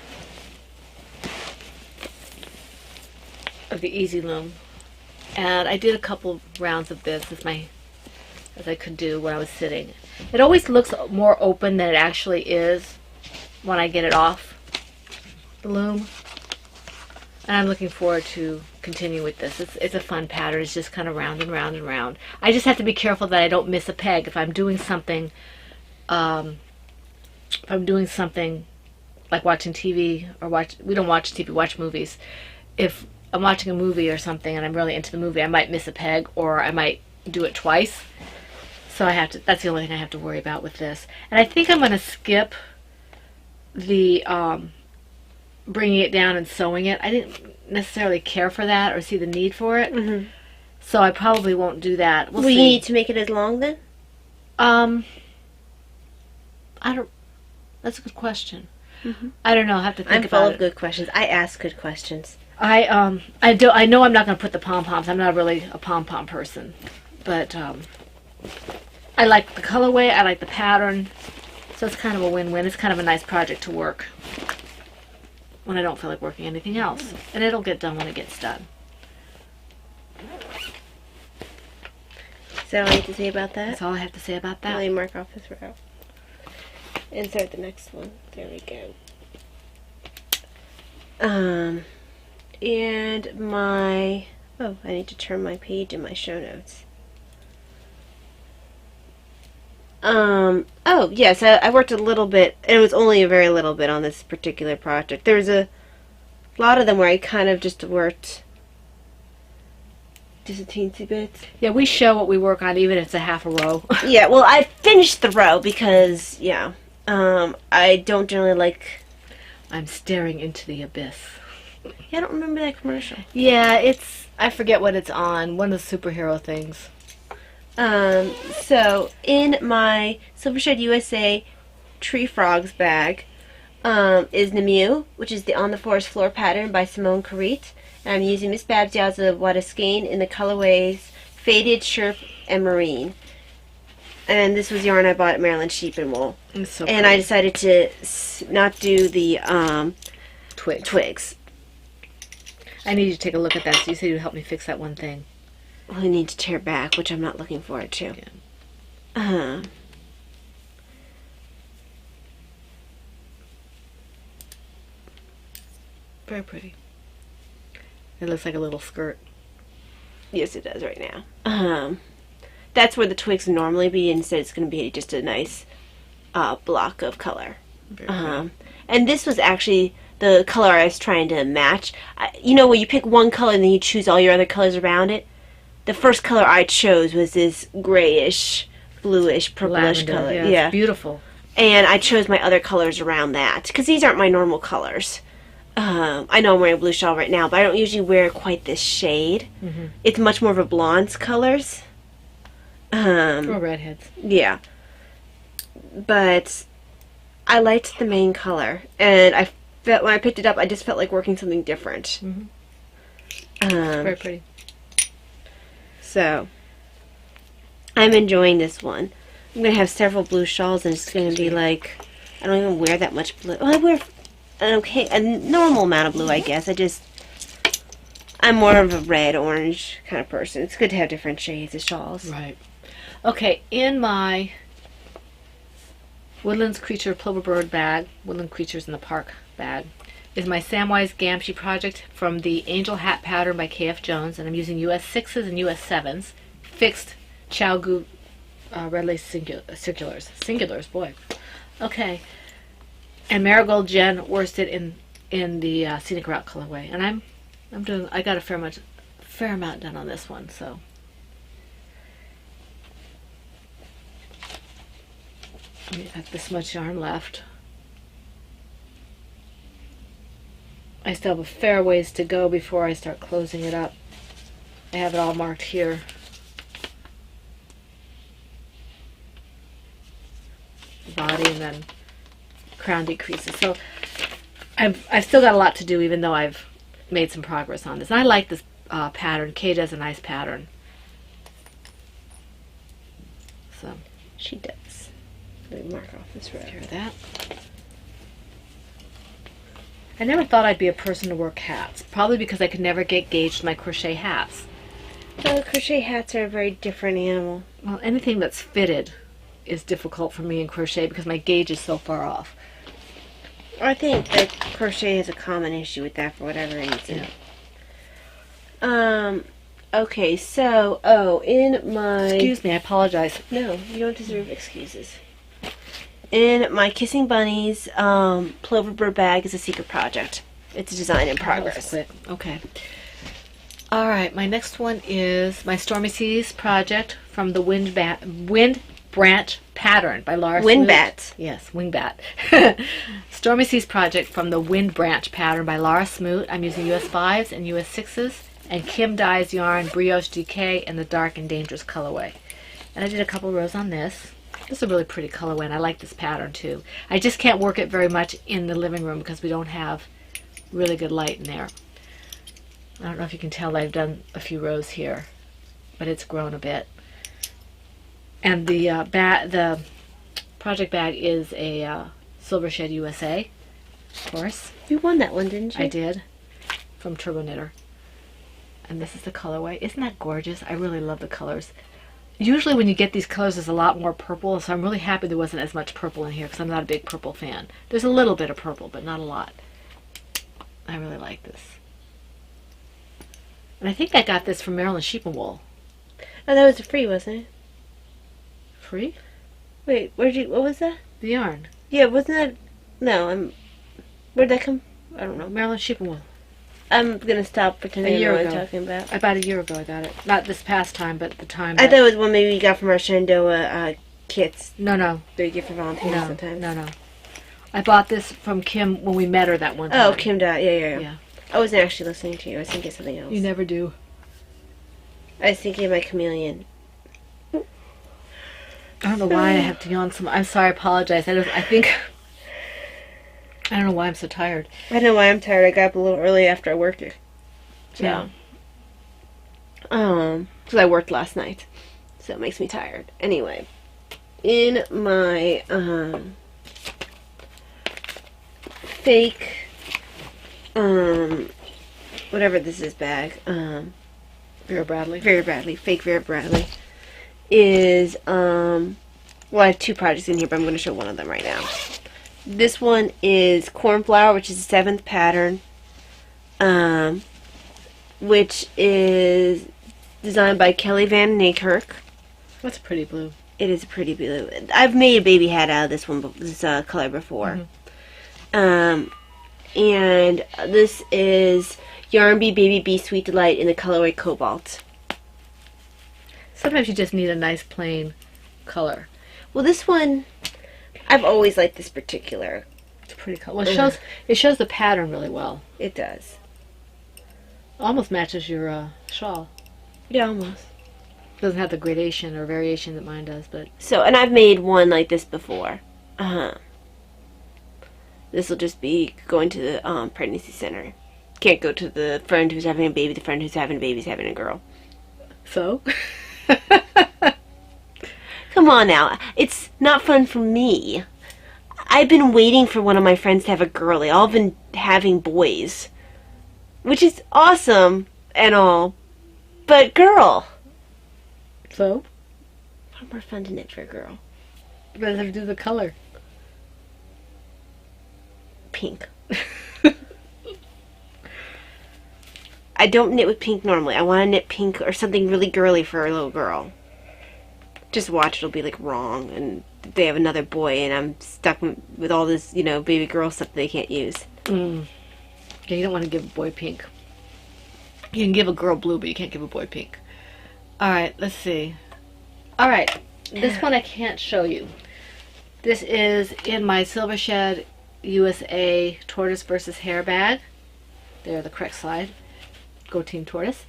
Of the Easy Loom. And I did a couple rounds of this as I could do when I was sitting. It always looks more open than it actually is when I get it off the loom. And I'm looking forward to continue with this. It's a fun pattern. It's just kind of round and round and round. I just have to be careful that I don't miss a peg. If I'm doing something, like watching TV, we don't watch TV, watch movies. If I'm watching a movie or something and I'm really into the movie, I might miss a peg or I might do it twice. So that's the only thing I have to worry about with this. And I think I'm going to skip the bringing it down and sewing it. I didn't necessarily care for that or see the need for it. Mm-hmm. So I probably won't do that. We'll see. You need to make it as long then? That's a good question. I don't know. I have to think I'm about full it. of good questions. I ask good questions. I know I'm not going to put the pom-poms. I'm not really a pom-pom person. But I like the colorway. I like the pattern. So it's kind of a win-win. It's kind of a nice project to work when I don't feel like working anything else. And it'll get done when it gets done. Is that all you have to say about that? That's all I have to say about that. Let me mark off this row. Insert the next one. There we go. And my... Oh, I need to turn my page in my show notes. Oh, yes, I worked a little bit. It was only a very little bit on this particular project. There's a lot of them where I kind of just worked just a teensy bit. Yeah, we show what we work on, even if it's a half a row. Yeah, well, I finished the row because, yeah, I don't generally like... I'm staring into the abyss. Yeah, I don't remember that commercial. Yeah, I forget what it's on. One of the superhero things. So in my Silvershed USA Tree Frogs bag is Nemu, which is the On the Forest Floor pattern by Simone Carit. And I'm using Miss Babs Yowza of Wadaskane in the colorways Faded, Sherp, and Marine. And this was yarn I bought at Maryland Sheep and Wool. It's so And I decided to not do the twigs. I need you to take a look at that. So you said you'd help me fix that one thing. Well, I need to tear back, which I'm not looking forward to. Yeah. Very pretty. It looks like a little skirt. Yes, it does right now. That's where the twigs would normally be. Instead, it's going to be just a nice block of color. And this was actually the color I was trying to match. You know, when you pick one color and then you choose all your other colors around it? The first color I chose was this grayish, bluish, purplish Lavender, color. yeah, it's beautiful. And I chose my other colors around that. Because these aren't my normal colors. I know I'm wearing a blue shawl right now, but I don't usually wear quite this shade. Mm-hmm. It's much more of a blonde's colors. Or redheads. Yeah. But I liked the main color. And I felt when I picked it up, I just felt like working something different. Mm-hmm. Very pretty. So, I'm enjoying this one. I'm going to have several blue shawls, and it's going to be like, I don't even wear that much blue. Well, I wear a normal amount of blue, I guess. I'm more of a red, orange kind of person. It's good to have different shades of shawls. Right. Okay, in my Woodlands Creature Plover Bird bag, Woodland Creatures in the Park bag, is my Samwise Gamgee project from the Angel Hat pattern by K.F. Jones, and I'm using US 6s and US 7s, fixed Chow Gu red lace singulars, boy. Okay, and Marigold Jen worsted in the Scenic Route colorway, and I got a fair amount done on this one, so. I have this much yarn left. I still have a fair ways to go before I start closing it up. I have it all marked here. Body and then crown decreases. So I've still got a lot to do, even though I've made some progress on this. And I like this pattern. Kay does a nice pattern. So She does. Let me mark off this row. hear that. I never thought I'd be a person to work hats, probably because I could never get gauged my crochet hats. Well, crochet hats are a very different animal. Well, anything that's fitted is difficult for me in crochet because my gauge is so far off. I think that crochet has a common issue with that for whatever reason. Yeah. Okay, so, in my... Excuse me, I apologize. No, you don't deserve excuses. In my Kissing Bunnies Plover Bird bag is a secret project. It's a design in progress. Quick. Okay. All right, my next one is my Stormy Seas project from the Wind Branch pattern by Laura Smoot. Windbat. Yes, Wingbat. Stormy Seas project from the Wind Branch pattern by Laura Smoot. I'm using US 5s and US 6s, and Kim Dye's yarn Brioche DK in the dark and dangerous colorway. And I did a couple rows on this. This is a really pretty colorway, and I like this pattern too. I just can't work it very much in the living room because we don't have really good light in there. I don't know if you can tell that I've done a few rows here, but it's grown a bit. And the project bag is a Silver Shed USA, of course. You won that one, didn't you? I did, from Turbo Knitter. And this is the colorway. Isn't that gorgeous? I really love the colors. Usually when you get these colors, there's a lot more purple, so I'm really happy there wasn't as much purple in here because I'm not a big purple fan. There's a little bit of purple, but not a lot. I really like this. And I think I got this from Maryland Sheep and Wool. Oh, that was free, wasn't it? Free? Wait, what was that? The yarn. Yeah, wasn't that... No, where'd that come? I don't know. Maryland Sheep and Wool. I'm gonna stop pretending I know what I'm ago. talking about. About a year ago I got it. Not this past time, but the time I thought it was one maybe you got from our Shenandoah kits. No. That you get for Valentine's sometimes. No. I bought this from Kim when we met her that one time. Oh, Kim Dot. Yeah. Yeah. I wasn't actually listening to you. I was thinking of something else. You never do. I was thinking of my chameleon. I don't know why I have to yawn so much. I'm sorry, I apologize. I don't know why I'm so tired. I know why I'm tired. I got up a little early after I worked it. So. Yeah. Because I worked last night. So it makes me tired. Anyway. In my, fake, whatever this is bag, Vera Bradley. fake Vera Bradley, is, well, I have two projects in here, but I'm going to show one of them right now. This one is Cornflower, which is the 7th pattern, which is designed by Kelly Van Nykirk. That's a pretty blue. It is a pretty blue. I've made a baby hat out of this one, this color before. And this is Yarn Bee Baby Bee Sweet Delight in the colorway Cobalt. Sometimes you just need a nice plain color. Well, this one, I've always liked this particular. It's a pretty color. Well, it shows the pattern really well. It does. Almost matches your shawl. Yeah, almost. Doesn't have the gradation or variation that mine does, but So, and I've made one like this before. This will just be going to the pregnancy center. Can't go to the friend who's having a baby. The friend who's having a baby is having a girl. so. Come on now. It's not fun for me. I've been waiting for one of my friends to have a girl. They all have been having boys. Which is awesome and all. But girl. So? What more fun to knit for a girl? You guys have to do the color. Pink. I don't knit with pink normally. I want to knit pink or something really girly for a little girl. Just watch, it'll be like wrong, and they have another boy, and I'm stuck with all this, baby girl stuff that they can't use. Yeah, you don't want to give a boy pink. You can give a girl blue, but you can't give a boy pink. Alright, let's see. Alright, this one I can't show you. This is in my Silver Shed USA Tortoise versus Hare bag. There, the correct slide. Go Team Tortoise.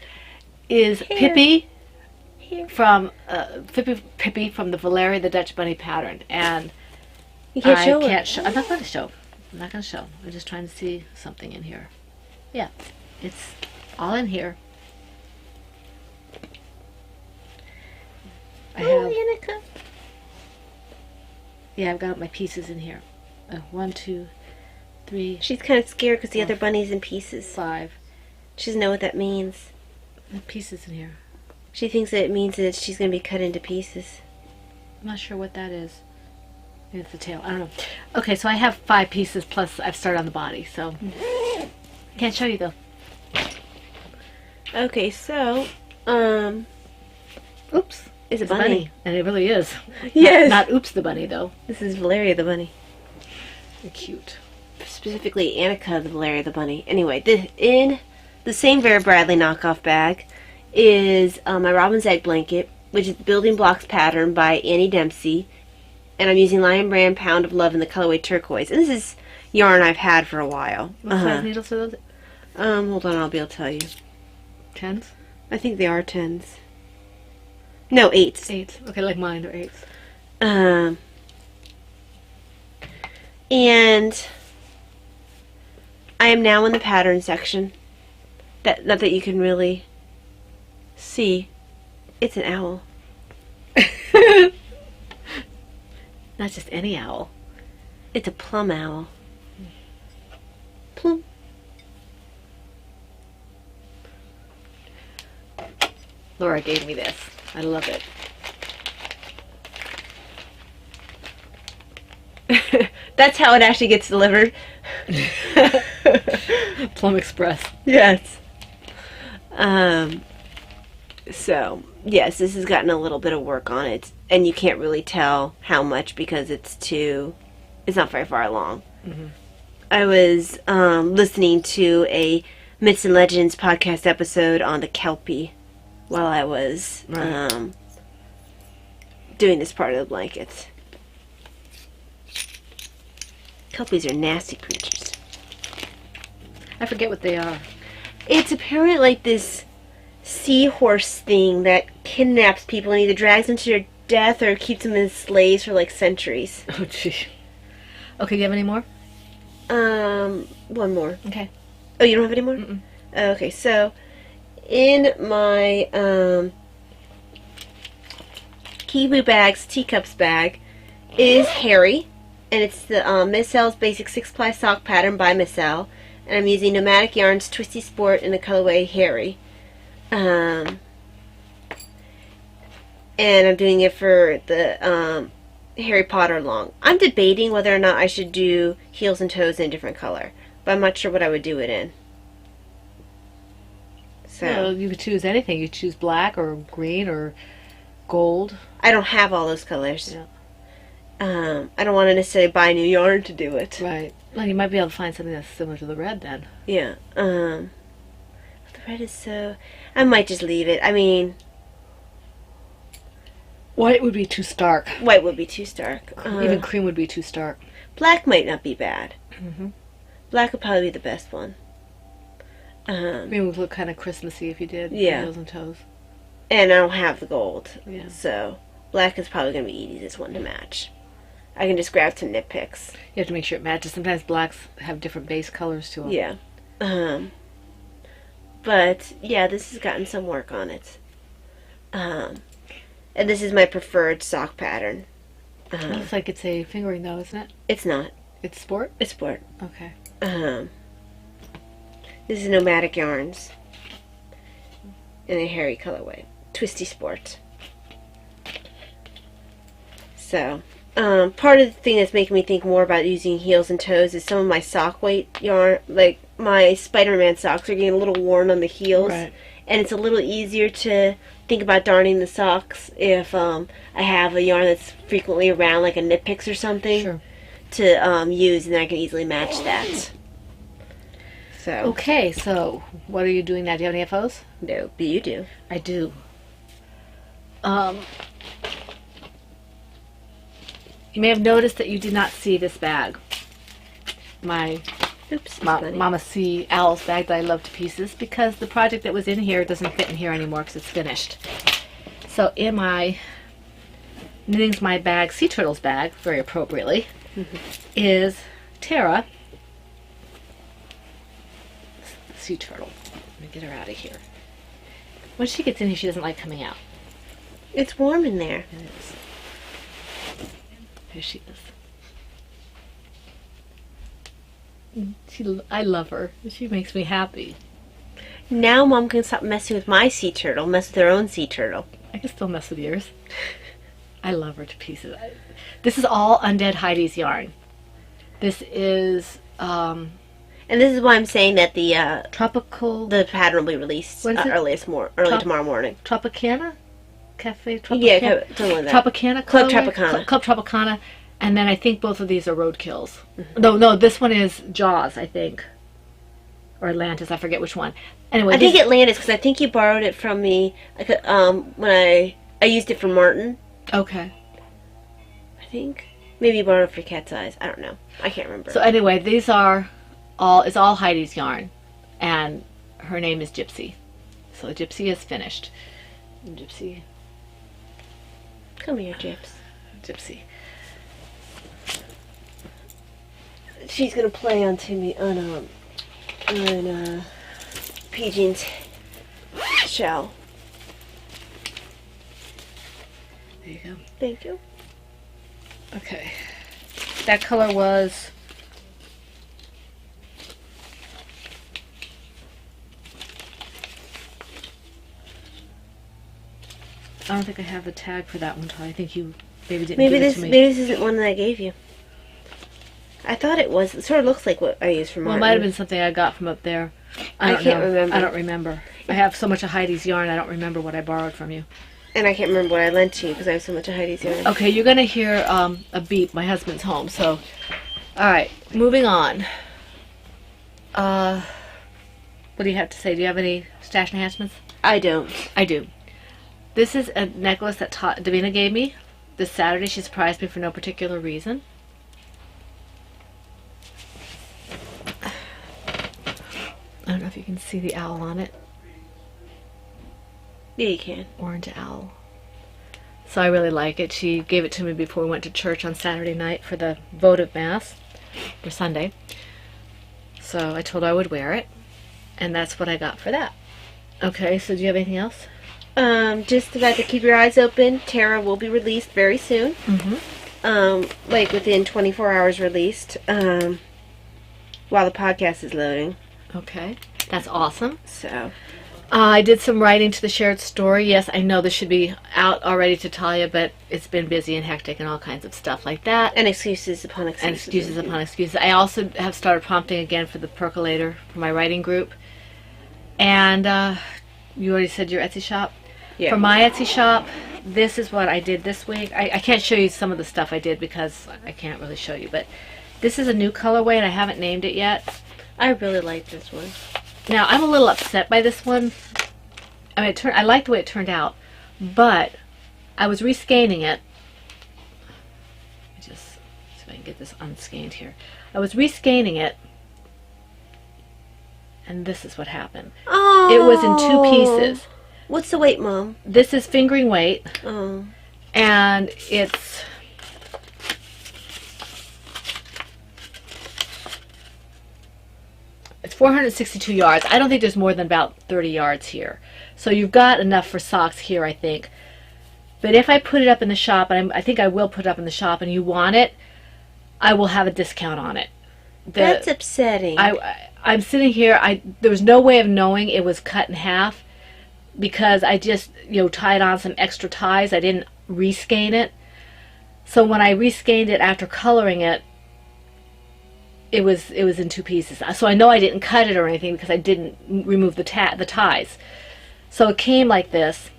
Is Pippi from Pippi from the Valeria the Dutch Bunny pattern, and You can't show can't it. show. I'm not going to show. I'm just trying to see something in here. Yeah, it's all in here. I have. Annika. Yeah, I've got my pieces in here. 1, 2, 3, She's kind of scared because the other bunny's in pieces. 5. She doesn't know what that means. Pieces in here. She thinks that it means that she's going to be cut into pieces. I'm not sure what that is. Maybe it's the tail. I don't know. Okay, so I have 5 pieces plus I've started on the body, so can't show you though. Okay, so, Oops. It's a It's a bunny. And it really is. Yes. Not Oops the bunny though. This is Valeria the bunny. They're cute. Specifically Annika the Valeria the bunny. Anyway, in the same Vera Bradley knockoff bag is my Robin's Egg blanket, which is the Building Blocks pattern by Annie Dempsey. And I'm using Lion Brand Pound of Love in the colorway turquoise. And this is yarn I've had for a while. What size needles are those? Hold on, I'll be able to tell you. 10s? I think they are 10s. No, 8s. 8s. Okay, like mine, they're 8s. And I am now in the pattern section. Not that you can really see. It's an owl. Not just any owl. It's a plum owl. Plum. Laura gave me this. I love it. That's how it actually gets delivered. Plum Express. Yes. So, yes, this has gotten a little bit of work on it. And you can't really tell how much because it's not very far along. Mm-hmm. I was listening to a Myths and Legends podcast episode on the Kelpie while I was doing this part of the blankets. Kelpies are nasty creatures. I forget what they are. It's apparently like this seahorse thing that kidnaps people and either drags them to their death or keeps them as slaves for like centuries. Oh, gee. Okay, do you have any more? One more. Okay. Oh, you don't have any more? Mm-mm. Okay, so in my Kiwi Bags Teacups bag is Harry, and it's the Miss L's Basic 6-ply sock pattern by Miss L, and I'm using Nomadic Yarns Twisty Sport in the colorway Harry. And I'm doing it for the Harry Potter long. I'm debating whether or not I should do heels and toes in a different color, but I'm not sure what I would do it in. So Well, you could choose anything. You could choose black or green or gold. I don't have all those colors. Yeah. I don't want to necessarily buy new yarn to do it. Right. Well, you might be able to find something that's similar to the red then. Yeah. The red is so... I might just leave it. I mean, White would be too stark. white would be too stark. Even cream would be too stark. Black might not be bad. Mm-hmm. Black would probably be the best one. Green would look kind of Christmassy if you did Yeah. heels and toes. And I don't have the gold. Yeah. So black is probably going to be the easiest one to match. I can just grab some nitpicks. You have to make sure it matches. Sometimes blacks have different base colors to them. Yeah. But, yeah, this has gotten some work on it. And this is my preferred sock pattern. It looks like it's a fingering though, isn't it? It's not. It's sport? It's sport. Okay. This is Nomadic Yarns in a hairy colorway. Twisty Sport. So, part of the thing that's making me think more about using heels and toes is some of my sock weight yarn, like my Spider-Man socks are getting a little worn on the heels. Right. And it's a little easier to think about darning the socks if I have a yarn that's frequently around, like a Knit Picks or something, Sure. to use, and I can easily match that. So, Okay, so what are you doing now? Do you have any FOs? no, but you do. I do. You may have noticed that you did not see this bag. My Oops, Mama C. Owl's bag that I love to pieces because the project that was in here doesn't fit in here anymore because it's finished. So in my Knitting's My Bag Sea Turtles bag, very appropriately, is Tara, sea turtle. Let me get her out of here. When she gets in here, she doesn't like coming out. It's warm in there. It is. Here she is. I love her. She makes me happy. Now Mom can stop messing with my sea turtle, mess with her own sea turtle. I can still mess with yours. I love her to pieces. This is all Undead Heidi's yarn. This is And this is why I'm saying that the pattern will be released What is it? early tomorrow morning. Tropicana? Cafe Tropicana? Yeah, something like that. Tropicana? Club colorway? Tropicana. Club Tropicana. And then I think both of these are Roadkills. No, this one is Jaws, I think. Or Atlantis, I forget which one. Anyway, I think Atlantis, because I think you borrowed it from me when I used it for Martin, Okay. I think. Maybe you borrowed it for Cat's Eyes. I don't know. I can't remember. So anyway, these are it's all Heidi's yarn. And her name is Gypsy. So Gypsy is finished. Gypsy. Come here, Gyps. Gypsy. She's gonna play on Timmy on Pigeon's shell. There you go. Thank you. Okay. That color was... I don't think I have the tag for that one, Ty. I think you maybe didn't give it to me. Maybe this isn't one that I gave you. I thought it was. It sort of looks like what I used for Well, Martin. it might have been something I got from up there. I can't remember. I don't remember. I have so much of Heidi's yarn, I don't remember what I borrowed from you. And I can't remember what I lent to you because I have so much of Heidi's yarn. Okay, you're going to hear a beep. My husband's home, so... Alright, moving on. What do you have to say? Do you have any stash enhancements? I don't. I do. This is a necklace that Davina gave me this Saturday. She surprised me for no particular reason. I don't know if you can see the owl on it. Yeah, you can. Orange owl. So I really like it. She gave it to me before we went to church on Saturday night for the votive mass, for Sunday. So I told her I would wear it, and that's what I got for that. Okay, so do you have anything else? Just about to keep your eyes open. Tara will be released very soon. Mm-hmm. Like within 24 hours released. While the podcast is loading. Okay, that's awesome. So... I did some writing to the shared story. Yes, I know this should be out already to Talia, but it's been busy and hectic and all kinds of stuff like that. And excuses upon excuses. And excuses upon excuses. I also have started prompting again for the percolator for my writing group. And you already said your Etsy shop? Yeah. For my Etsy shop, this is what I did this week. I can't show you some of the stuff I did because I can't really show you, but this is a new colorway and I haven't named it yet. I really like this one. Now, I'm a little upset by this one. I mean, I like the way it turned out, but I was rescanning it. Let me just see if I can get this unscanned here. I was rescanning it, and this is what happened. Oh. It was in 2 pieces. What's the weight, Mom? This is fingering weight, Oh. and it's... It's 462 yards. I don't think there's more than about 30 yards here. So you've got enough for socks here, I think. But if I put it up in the shop, and I think I will put it up in the shop, and you want it, I will have a discount on it. That's upsetting. I'm sitting here. There was no way of knowing it was cut in half because I just tied on some extra ties. I didn't reskein it. So when I reskeined it after coloring it, it was in 2 pieces. So I know I didn't cut it or anything because I didn't remove the ties. So it came like this,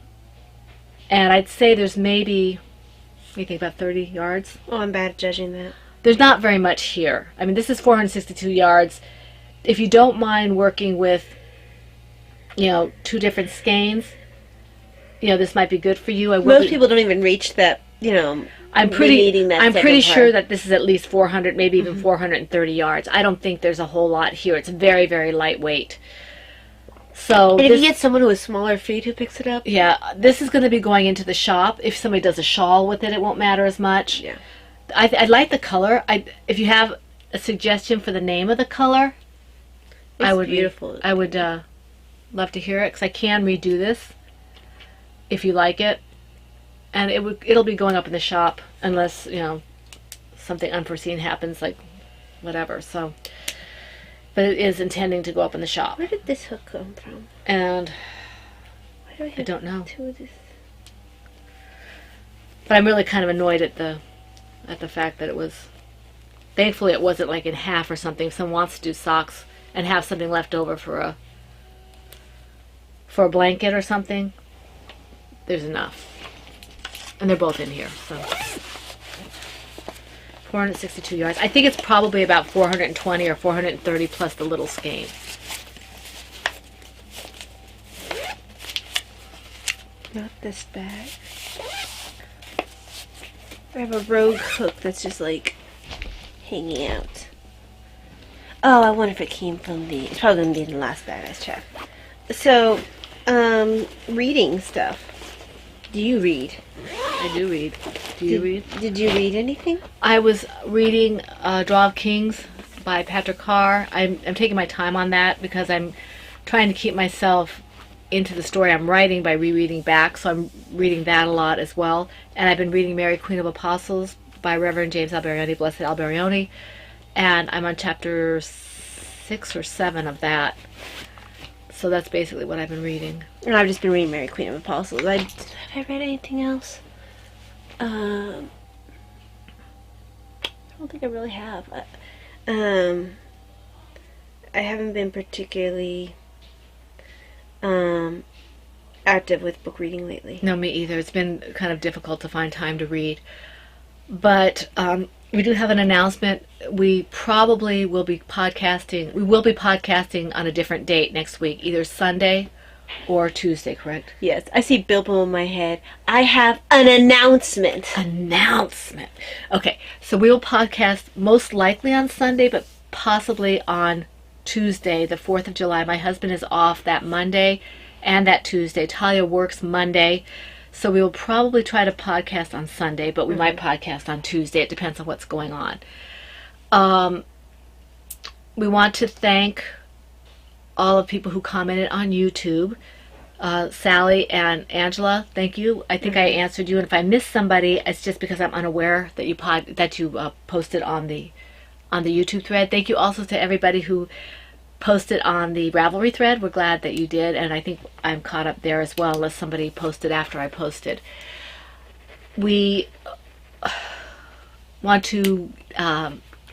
and I'd say there's maybe, what do you think, about 30 yards? Oh, I'm bad at judging that. There's not very much here. I mean, this is 462 yards. If you don't mind working with, 2 different skeins, this might be good for you. Most people don't even reach that, I'm pretty sure part. that this is at least 400, maybe even 430 yards. I don't think there's a whole lot here. It's very, very lightweight. So and if you get someone who is smaller feet who picks it up? Yeah, this is going to be going into the shop. If somebody does a shawl with it, it won't matter as much. Yeah. I like the color. If you have a suggestion for the name of the color, It's beautiful. I would love to hear it because I can redo this if you like it. And it'll be going up in the shop unless, something unforeseen happens, like whatever. So, but it is intending to go up in the shop. Where did this hook come from? And Why do I have don't know. 2 of this? But I'm really kind of annoyed at the fact that it was, thankfully it wasn't like in half or something. If someone wants to do socks and have something left over for a blanket or something, there's enough. And they're both in here, so 462 yards. I think it's probably about 420 or 430 plus the little skein. Not this bag. I have a rogue hook that's just like hanging out. Oh, I wonder if it came from it's probably going to be in the last bag I checked. So, reading stuff. Do you read? I do read. Do you read? Did you read anything? I was reading Draw of Kings by Patrick Carr. I'm taking my time on that because I'm trying to keep myself into the story I'm writing by rereading back, so I'm reading that a lot as well. And I've been reading Mary, Queen of Apostles by Reverend James Alberione, Blessed Alberione, and I'm on chapter 6 or 7 of that. So that's basically what I've been reading. And I've just been reading Mary, Queen of Apostles. Have I read anything else? I don't think I really have. I haven't been particularly active with book reading lately. No, me either. It's been kind of difficult to find time to read. But we do have an announcement. We probably will be podcasting. We will be podcasting on a different date next week, either Sunday or Tuesday, correct? Yes, I see Bilbo in my head. I have an announcement. Announcement. Okay, so we will podcast most likely on Sunday, but possibly on Tuesday, the 4th of July. My husband is off that Monday and that Tuesday. Talia works Monday. So we will probably try to podcast on Sunday, but we might podcast on Tuesday. It depends on what's going on. We want to thank all of people who commented on YouTube. Sally and Angela, thank you. I think I answered you, and if I missed somebody, it's just because I'm unaware that you posted on the YouTube thread. Thank you also to everybody who posted on the Ravelry thread. We're glad that you did, and I think I'm caught up there as well, unless somebody posted after I posted. We want to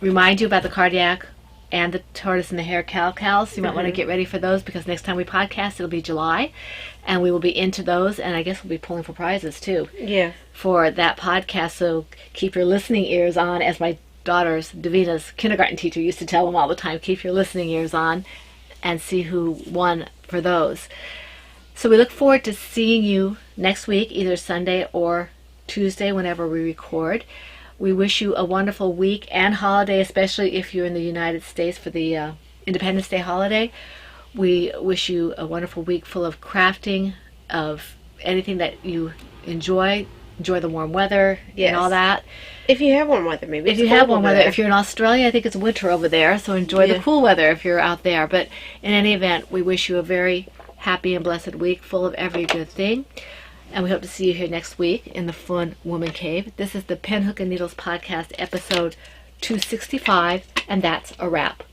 remind you about the cardiac and the tortoise and the hare cows. You might want to get ready for those, because next time we podcast, it'll be July, and we will be into those, and I guess we'll be pulling for prizes too. Yeah. For that podcast, so keep your listening ears on, as my daughter's, Davina's kindergarten teacher used to tell them all the time, keep your listening ears on and see who won for those. So we look forward to seeing you next week, either Sunday or Tuesday, whenever we record. We wish you a wonderful week and holiday, especially if you're in the United States for the Independence Day holiday. We wish you a wonderful week full of crafting, of anything that you enjoy. Enjoy the warm weather and all that. If you have warm weather, maybe. If you have warm weather. If you're in Australia, I think it's winter over there, so enjoy the cool weather if you're out there. But in any event, we wish you a very happy and blessed week full of every good thing. And we hope to see you here next week in the Fun Woman Cave. This is the Pen, Hook, and Needles podcast, episode 265, and that's a wrap.